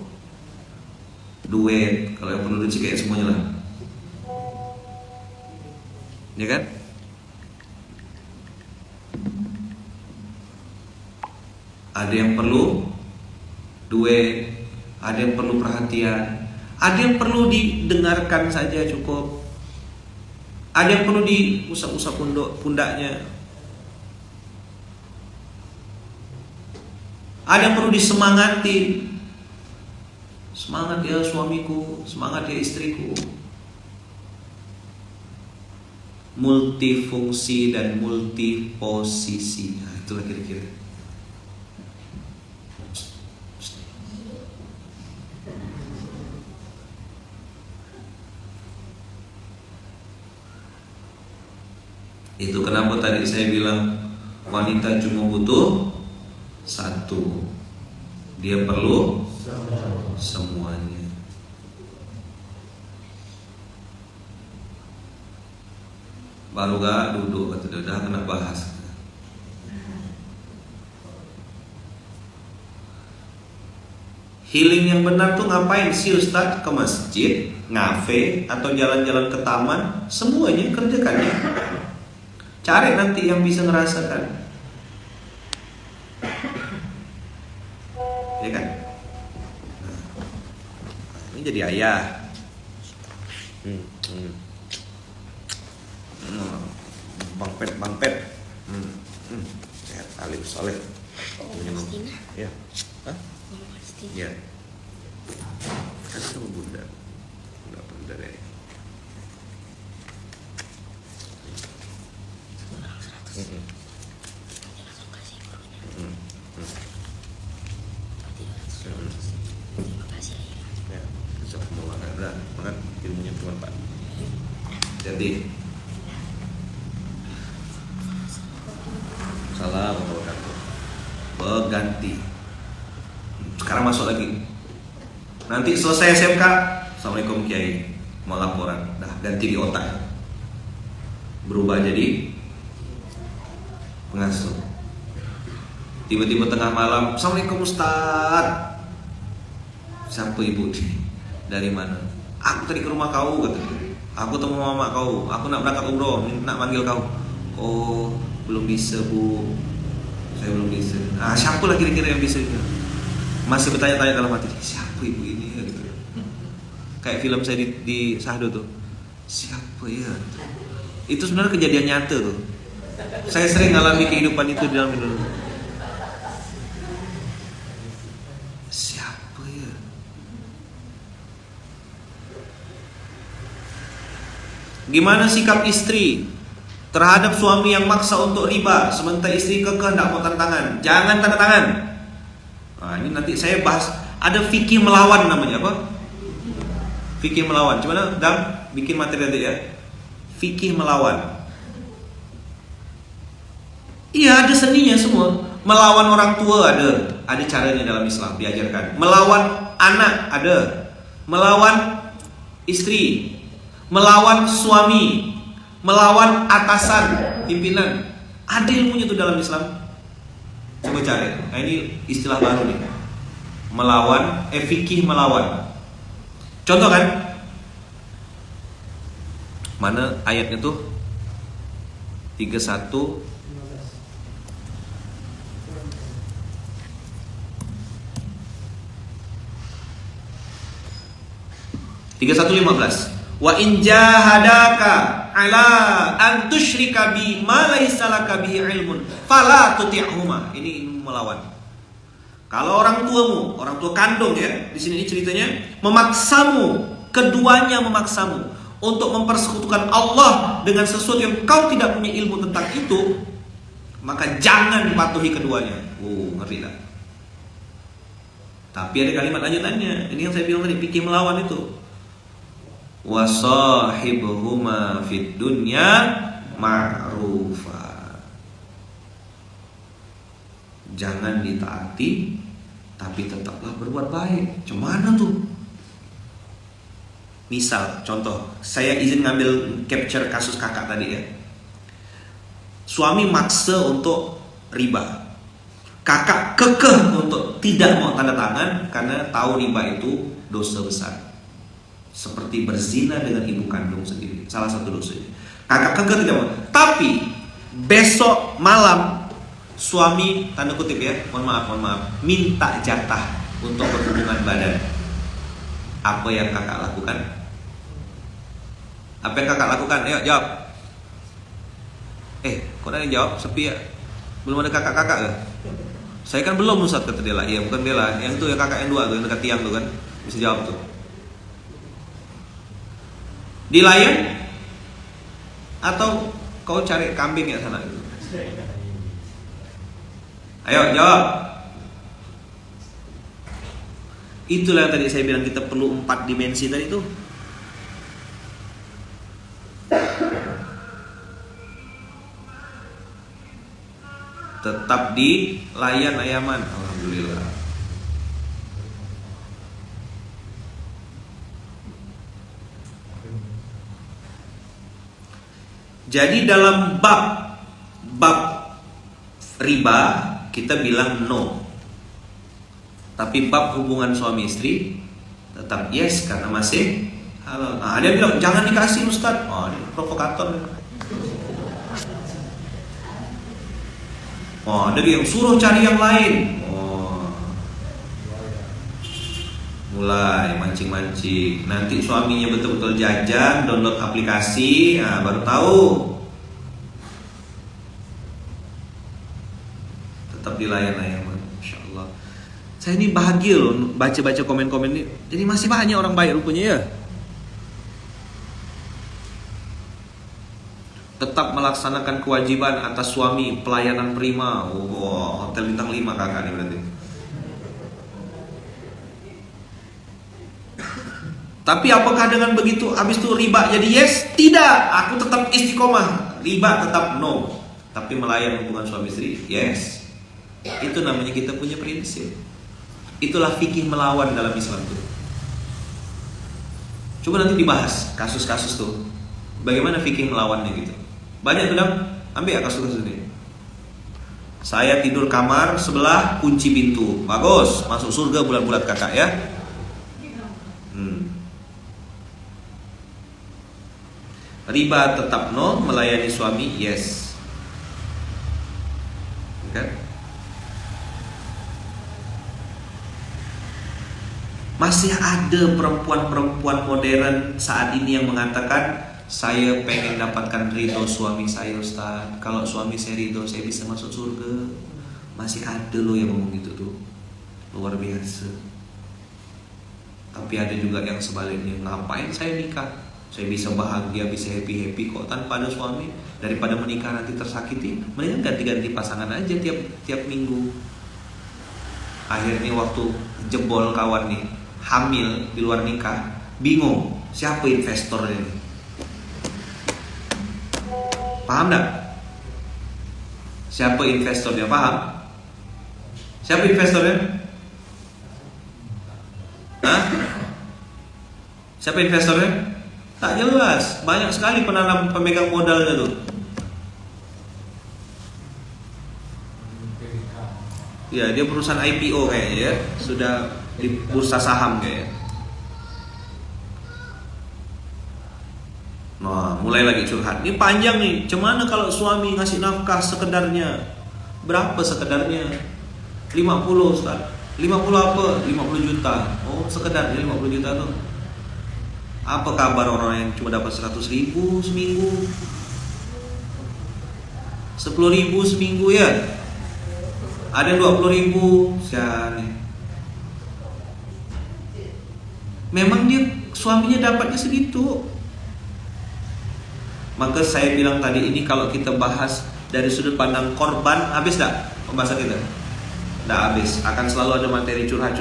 A: duet. Kalau yang perlu duet sih kayak semuanya lah. Ya kan? Ada yang perlu duet, ada yang perlu perhatian, ada yang perlu didengarkan saja cukup, ada yang perlu diusap-usap pundaknya, ada yang perlu disemangati. Semangat ya suamiku, semangat ya istriku. Multifungsi dan multiposisi. Nah, itulah kira-kira. Itu kenapa tadi saya bilang wanita cuma butuh satu. Dia perlu semuanya. Baru gak duduk, kata dia, udah kena bahas. Healing yang benar tuh ngapain sih Ustadz? Ke masjid, ngafe, atau jalan-jalan ke taman? Semuanya kerjakan ya. Cari nanti yang bisa ngerasakan. Ya kan? Nah, ini jadi ayah. Bang Pet. Sehat, alim, soleh.
B: Palestina?
A: Ya. Hah?
B: Palestina.
A: Ya. Kan sama bunda. Bunda deh.
B: Langsung kasih gurunya. Terima kasih
A: Ya, bisa pembawakan udah, makan ilmunya bermanfaat. Jadi, salam wabarakatuh. Berganti. Sekarang masuk lagi. Nanti selesai SMK, Assalamualaikum Kiai, mau laporan. Dah ganti di otak. Berubah jadi pengasuh. Tiba-tiba tengah malam, Assalamualaikum Ustaz. Siapa ibu? Dari mana? Aku tadi ke rumah kau, kata dia. Aku temu mama kau, aku nak berangkat umroh, nak manggil kau. Oh, belum bisa bu, saya belum bisa. Siapa lah kira-kira yang bisa? Masih bertanya-tanya dalam hati, siapa ibu ini ya gitu. Kayak film saya di Sahdo tuh, siapa ya? Itu sebenarnya kejadian nyata tuh. Saya sering ngalami kehidupan itu di dalam hidup. Siapa ya? Gimana sikap istri terhadap suami yang maksa untuk riba, sementara istri kekeh tidak mau tanda tangan? Jangan tanda tangan. Nah, ini nanti saya bahas. Ada fikih melawan namanya apa? Fikih melawan. Coba Dam bikin materi nanti ya. Fikih melawan. Iya, ada seninya semua. Melawan orang tua ada caranya dalam Islam diajarkan. Melawan anak ada. Melawan istri, melawan suami, melawan atasan, pimpinan. Ada ilmunya tuh dalam Islam. Coba cari. Nah, ini istilah baru nih. Melawan, fikih melawan. Contoh kan? Mana ayatnya tuh? 31 31:15. Wa in jahadaka ala an tusyrika bi ma laysa laka bihi ilmun fala tuti'huma. Ini melawan. Kalau orang tuamu, orang tua kandung ya, di sini ceritanya memaksamu, keduanya memaksamu untuk mempersekutukan Allah dengan sesuatu yang kau tidak punya ilmu tentang itu, maka jangan patuhi keduanya. Ngeri tak? Tapi ada kalimat lanjutannya. Ini yang saya bilang tadi, fikih melawan itu. Wasahibhuma fid dunya ma'rufa. Jangan ditaati, tapi tetaplah berbuat baik. Cuman tuh? Misal, contoh, saya izin ngambil capture kasus kakak tadi ya. Suami maksa untuk riba, kakak kekeh untuk tidak mau tanda tangan karena tahu riba itu dosa besar. Seperti berzina dengan ibu kandung sendiri, salah satu dosanya. Kakak kekeh tidak mau. Tapi besok malam suami, tanda kutip ya, mohon maaf, minta jatah untuk berhubungan badan. Apa yang kakak lakukan? Apa yang kakak lakukan? Ayo jawab. Kok ada yang jawab? Sepi ya? Belum ada kakak-kakak ya? Saya kan belum, Ustaz, kata dia lah. Iya, bukan dia lah. Yang itu ya kakak yang dua tuh, yang dekat tiang tuh kan. Bisa jawab tuh. Dilayan? Atau kau cari kambing ya sana gitu? Ayo jawab. Itulah yang tadi saya bilang, kita perlu 4 dimensi tadi tuh. Tetap di layan ayaman. Alhamdulillah. Jadi dalam bab riba kita bilang no. Tapi bab hubungan suami istri tetap yes karena masih halal. Ada yang bilang jangan dikasih Ustaz. Ini provokator. Ada yang suruh cari yang lain. Mulai mancing-mancing. Nanti suaminya betul-betul jajan, download aplikasi, baru tahu. Tetap dilayan-layan, Masya Allah. Saya ini bahagia loh baca-baca komen-komen ini. Jadi masih banyak orang baik rupanya ya. Tetap melaksanakan kewajiban atas suami, pelayanan prima. Hotel bintang 5 kakak nih berarti. Tapi apakah dengan begitu habis itu riba jadi yes? Tidak, aku tetap istiqomah. Riba tetap no. Tapi melayan hubungan suami istri yes. Itu namanya kita punya prinsip. Itulah fikih melawan dalam Islam tuh. Coba nanti dibahas kasus-kasus tuh. Bagaimana fikih melawannya gitu. Banyak bilang, ambil ya kasus-kasus ini. Saya tidur kamar sebelah kunci pintu. Bagus, masuk surga bulan-bulan kakak ya. Riba tetap no, melayani suami yes. Kan? Masih ada perempuan-perempuan modern saat ini yang mengatakan, saya pengen dapatkan ridho suami saya Ustaz. Kalau suami saya ridho, saya bisa masuk surga. Masih ada loh yang ngomong gitu tuh. Luar biasa. Tapi ada juga yang sebaliknya, ngapain saya nikah? Saya bisa bahagia, bisa happy-happy kok tanpa ada suami. Daripada menikah nanti tersakiti, mendingan ganti-ganti pasangan aja tiap minggu. Akhirnya waktu jebol kawan nih, hamil di luar nikah, bingung siapa investornya ini. Paham gak? Siapa investornya? Paham? Siapa investornya? Hah? Siapa investornya? Tak jelas. Banyak sekali penanam pemegang modalnya tuh. Ya, dia perusahaan IPO kayaknya ya. Sudah di bursa saham kayaknya. Nah, mulai lagi curhat. Ini panjang nih. Cuman kalau suami ngasih nafkah sekedarnya? Berapa sekedarnya? 50 Ustaz. 50 apa? 50 juta. Oh, sekedarnya 50 juta tuh. Apa kabar orang yang cuma dapat 100 ribu seminggu? 10 ribu seminggu ya? Ada 20 ribu. Siapa? Memang dia suaminya dapatnya segitu. Maka saya bilang tadi ini kalau kita bahas dari sudut pandang korban, habis tak pembahasan kita? Dah habis. Akan selalu ada materi curhat.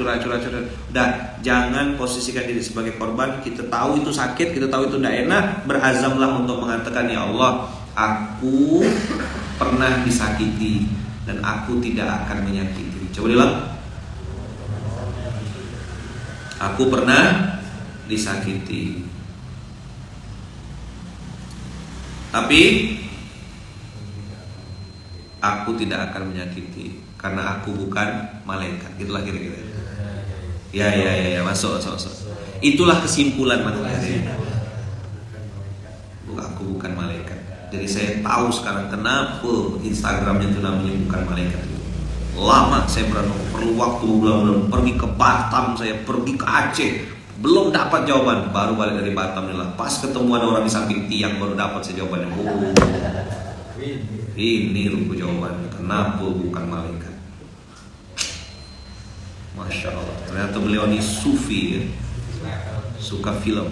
A: Dan jangan posisikan diri sebagai korban. Kita tahu itu sakit, kita tahu itu tidak enak. Berazamlah untuk mengatakan, ya Allah, aku pernah disakiti dan aku tidak akan menyakiti. Coba bilang, aku pernah disakiti, tapi aku tidak akan menyakiti karena aku bukan malaikat. Itulah kira-kira. Ya, masuk. Itulah kesimpulan materi. Aku bukan malaikat. Jadi saya tahu sekarang kenapa Instagramnya itu namanya bukan malaikat itu. Lama saya perlu waktu bulan-bulan, pergi ke Batam, saya pergi ke Aceh, belum dapat jawaban. Baru balik dari Batam nih lah, pas ketemu ada orang di samping tiang, baru dapat saya jawabannya. Oh, ini rupa jawaban. Kenapa bukan malaikat? Masya Allah. Ternyata beliau ini sufi ya. Suka film.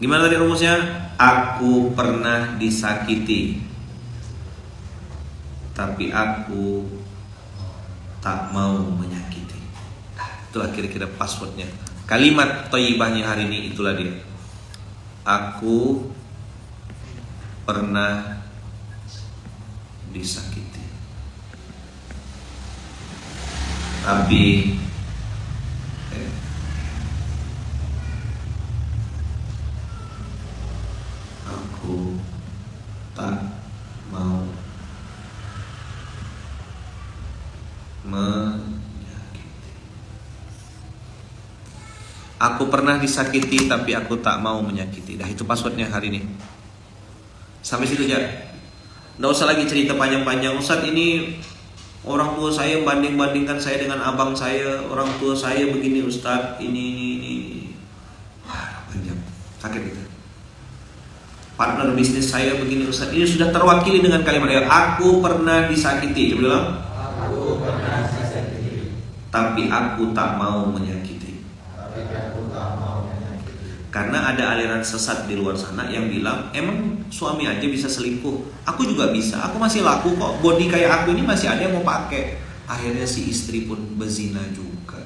A: Gimana tadi rumusnya? Aku pernah disakiti, tapi aku tak mau menyakiti. Itulah kira-kira passwordnya. Kalimat thayyibahnya hari ini itulah dia. Aku pernah disakiti, tapi aku tak mau menyakiti. Aku pernah disakiti tapi aku tak mau menyakiti. Dah itu passwordnya hari ini. Sampai situ aja. Nggak usah lagi cerita panjang-panjang. Ustaz, ini orang tua saya banding-bandingkan saya dengan abang saya. Orang tua saya begini Ustaz. Ini. Wah, panjang. Sakit gitu. Partner bisnis saya begini Ustaz. Ini sudah terwakili dengan kalimat ya, aku pernah disakiti. Coba bilang, aku pernah disakiti, tapi aku tak mau menyakiti. Karena ada aliran sesat di luar sana yang bilang, emang suami aja bisa selingkuh, aku juga bisa, aku masih laku kok, body kayak aku ini masih ada yang mau pakai. Akhirnya si istri pun berzina juga.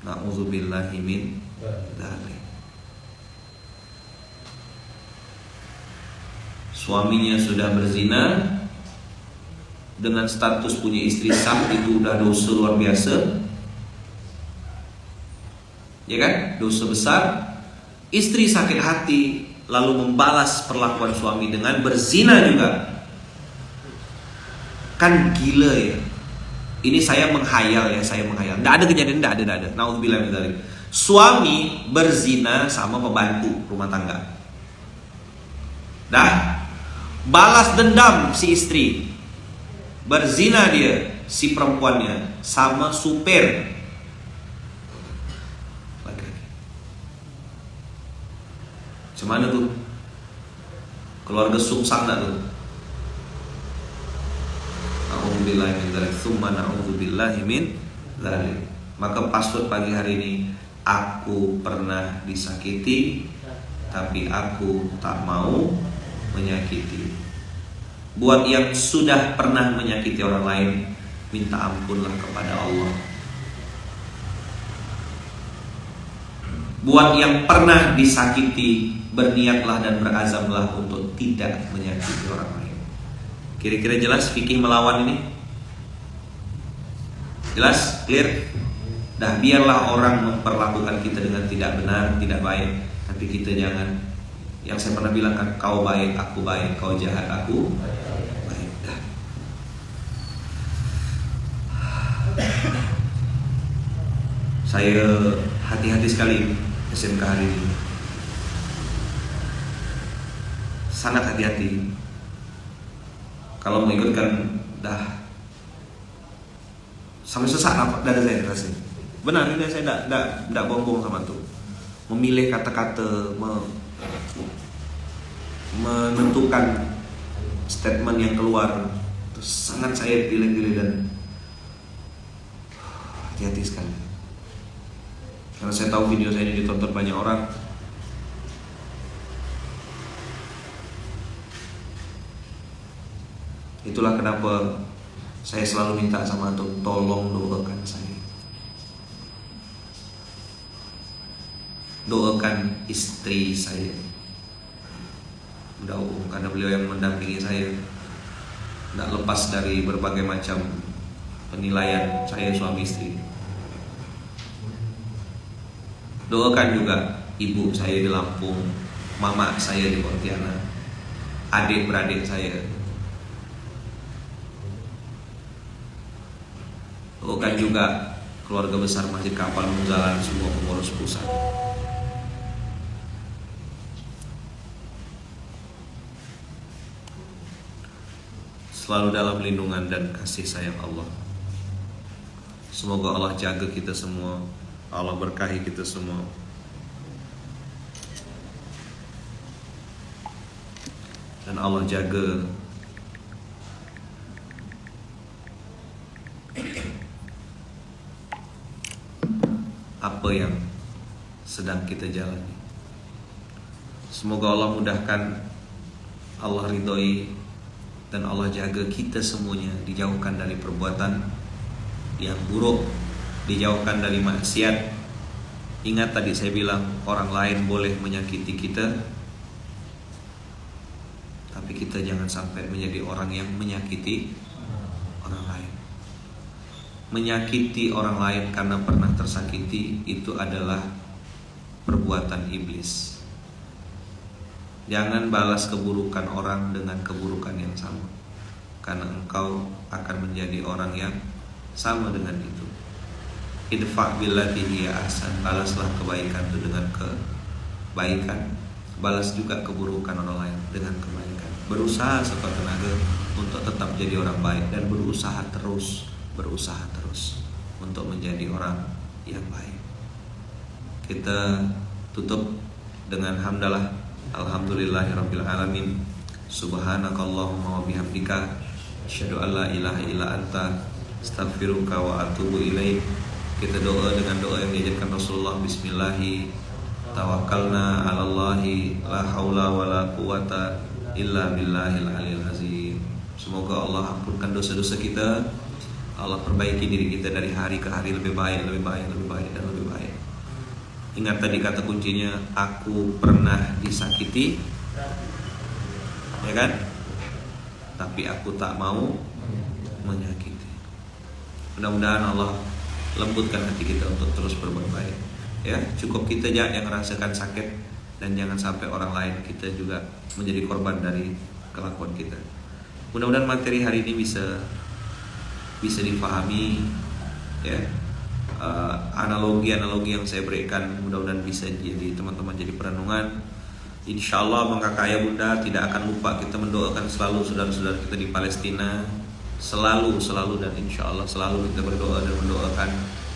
A: Na'udzubillahi min dzalik. Suaminya sudah berzina dengan status punya istri sah, itu udah dosa luar biasa, ya kan? Dosa besar. istri sakit hati lalu membalas perlakuan suami dengan berzina juga. Kan gila ya. Ini saya menghayal ya, saya menghayal. Nggak ada kejadian, nggak ada. Naudzubillah min dzalik. Suami berzina sama pembantu rumah tangga. Dah, balas dendam si istri. Berzina dia, si perempuannya, sama supir. Gimana tuh? Keluarga sungsang gak tuh? Na'udzubillahi min dzalik, tsumma na'udzubillahi min dzalik. Maka password pagi hari ini, aku pernah disakiti, tapi aku tak mau menyakiti. Buat yang sudah pernah menyakiti orang lain, minta ampunlah kepada Allah. Buat yang pernah disakiti, berniatlah dan berazamlah untuk tidak menyakiti orang lain. Kira-kira jelas fikih melawan ini? Jelas? Clear? Dah, biarlah orang memperlakukan kita dengan tidak benar, tidak baik, tapi kita jangan. Yang saya pernah bilang kan, kau baik, aku baik, kau jahat, aku baik. Dah. Saya hati-hati sekali SMK hari ini. Sangat hati-hati. Kalau mau ikut kan dah sampai sesak nafas dada saya rasanya. Benar, ini saya tidak bohong-bohong sama tuh. Memilih kata-kata, menentukan statement yang keluar itu sangat saya pilih-pilih dan hati-hati sekali. Karena saya tahu video saya ini ditonton banyak orang. Itulah kenapa saya selalu minta sama Antum, tolong doakan saya. Doakan istri saya. Karena beliau yang mendampingi saya. Tidak lepas dari berbagai macam penilaian saya suami istri. Doakan juga ibu saya di Lampung, mama saya di Pontianak, adik-beradik saya. Doakan juga keluarga besar Masjid Kapal Munzalan, semua pengurus pusat. Selalu dalam lindungan dan kasih sayang Allah. Semoga Allah jaga kita semua, Allah berkahi kita semua. Dan Allah jaga apa yang sedang kita jalani. Semoga Allah mudahkan, Allah ridhoi, dan Allah jaga kita semuanya, dijauhkan dari perbuatan yang buruk, dijauhkan dari maksiat. Ingat tadi saya bilang, orang lain boleh menyakiti kita, tapi kita jangan sampai menjadi orang yang menyakiti orang lain. Menyakiti orang lain karena pernah tersakiti, itu adalah perbuatan iblis. Jangan balas keburukan orang dengan keburukan yang sama, karena engkau akan menjadi orang yang sama dengan itu. Idfa' billati hiya ahsan, balaslah kebaikan itu dengan kebaikan, balas juga keburukan orang lain dengan kebaikan. Berusaha sekuat tenaga untuk tetap jadi orang baik, dan berusaha terus untuk menjadi orang yang baik. Kita tutup dengan hamdalah, alhamdulillahirabbil alamin, subhanakallahumma wa bihamdika, asyhadu an la ilaha illa anta, astaghfiruka wa atubu ilaik. Kita doa dengan doa yang diajarkan Rasulullah, bismillahi tawakkalna 'alallahi la haula wala quwata illa billahil aliyil azim. Semoga Allah ampunkan dosa-dosa kita, Allah perbaiki diri kita dari hari ke hari lebih baik dan lebih baik. Ingat tadi kata kuncinya, aku pernah disakiti, ya kan? Tapi aku tak mau menyakiti. Mudah-mudahan Allah lembutkan hati kita untuk terus berbuat baik. Ya, cukup kita aja yang merasakan sakit, dan jangan sampai orang lain kita juga menjadi korban dari kelakuan kita. Mudah-mudahan materi hari ini bisa dipahami ya. Analogi-analogi yang saya berikan mudah-mudahan bisa jadi teman-teman jadi perenungan. Insya Allah Bang Kakak Ayah Bunda tidak akan lupa kita mendoakan selalu saudara-saudara kita di Palestina, selalu dan insya Allah selalu kita berdoa dan mendoakan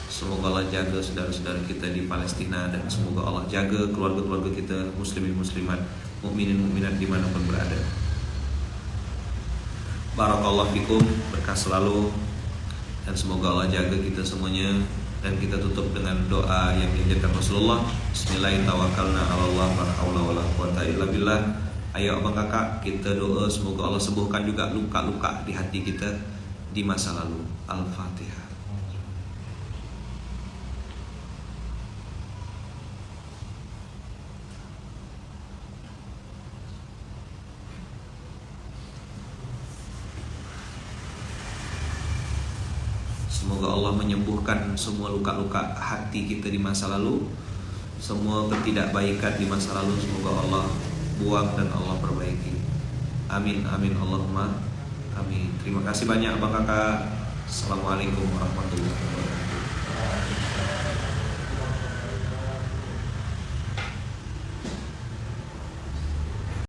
A: semoga Allah jaga saudara-saudara kita di Palestina, dan semoga Allah jaga keluarga-keluarga kita, muslimin muslimat, mukminin mukminat dimanapun berada. Barakallahu fikum, berkah selalu, dan semoga Allah jaga kita semuanya. Dan kita tutup dengan doa yang diajarkan Rasulullah. Bismillahirrahmanirrahim. Ayo abang kakak kita doa semoga Allah sembuhkan juga luka-luka di hati kita di masa lalu. Al-Fatihah. Semoga Allah menyembuhkan semua luka-luka hati kita di masa lalu, semua ketidakbaikan di masa lalu semoga Allah buang dan Allah perbaiki. Amin amin Allahumma amin. Terima kasih banyak Abang Kakak. Assalamualaikum warahmatullahi wabarakatuh.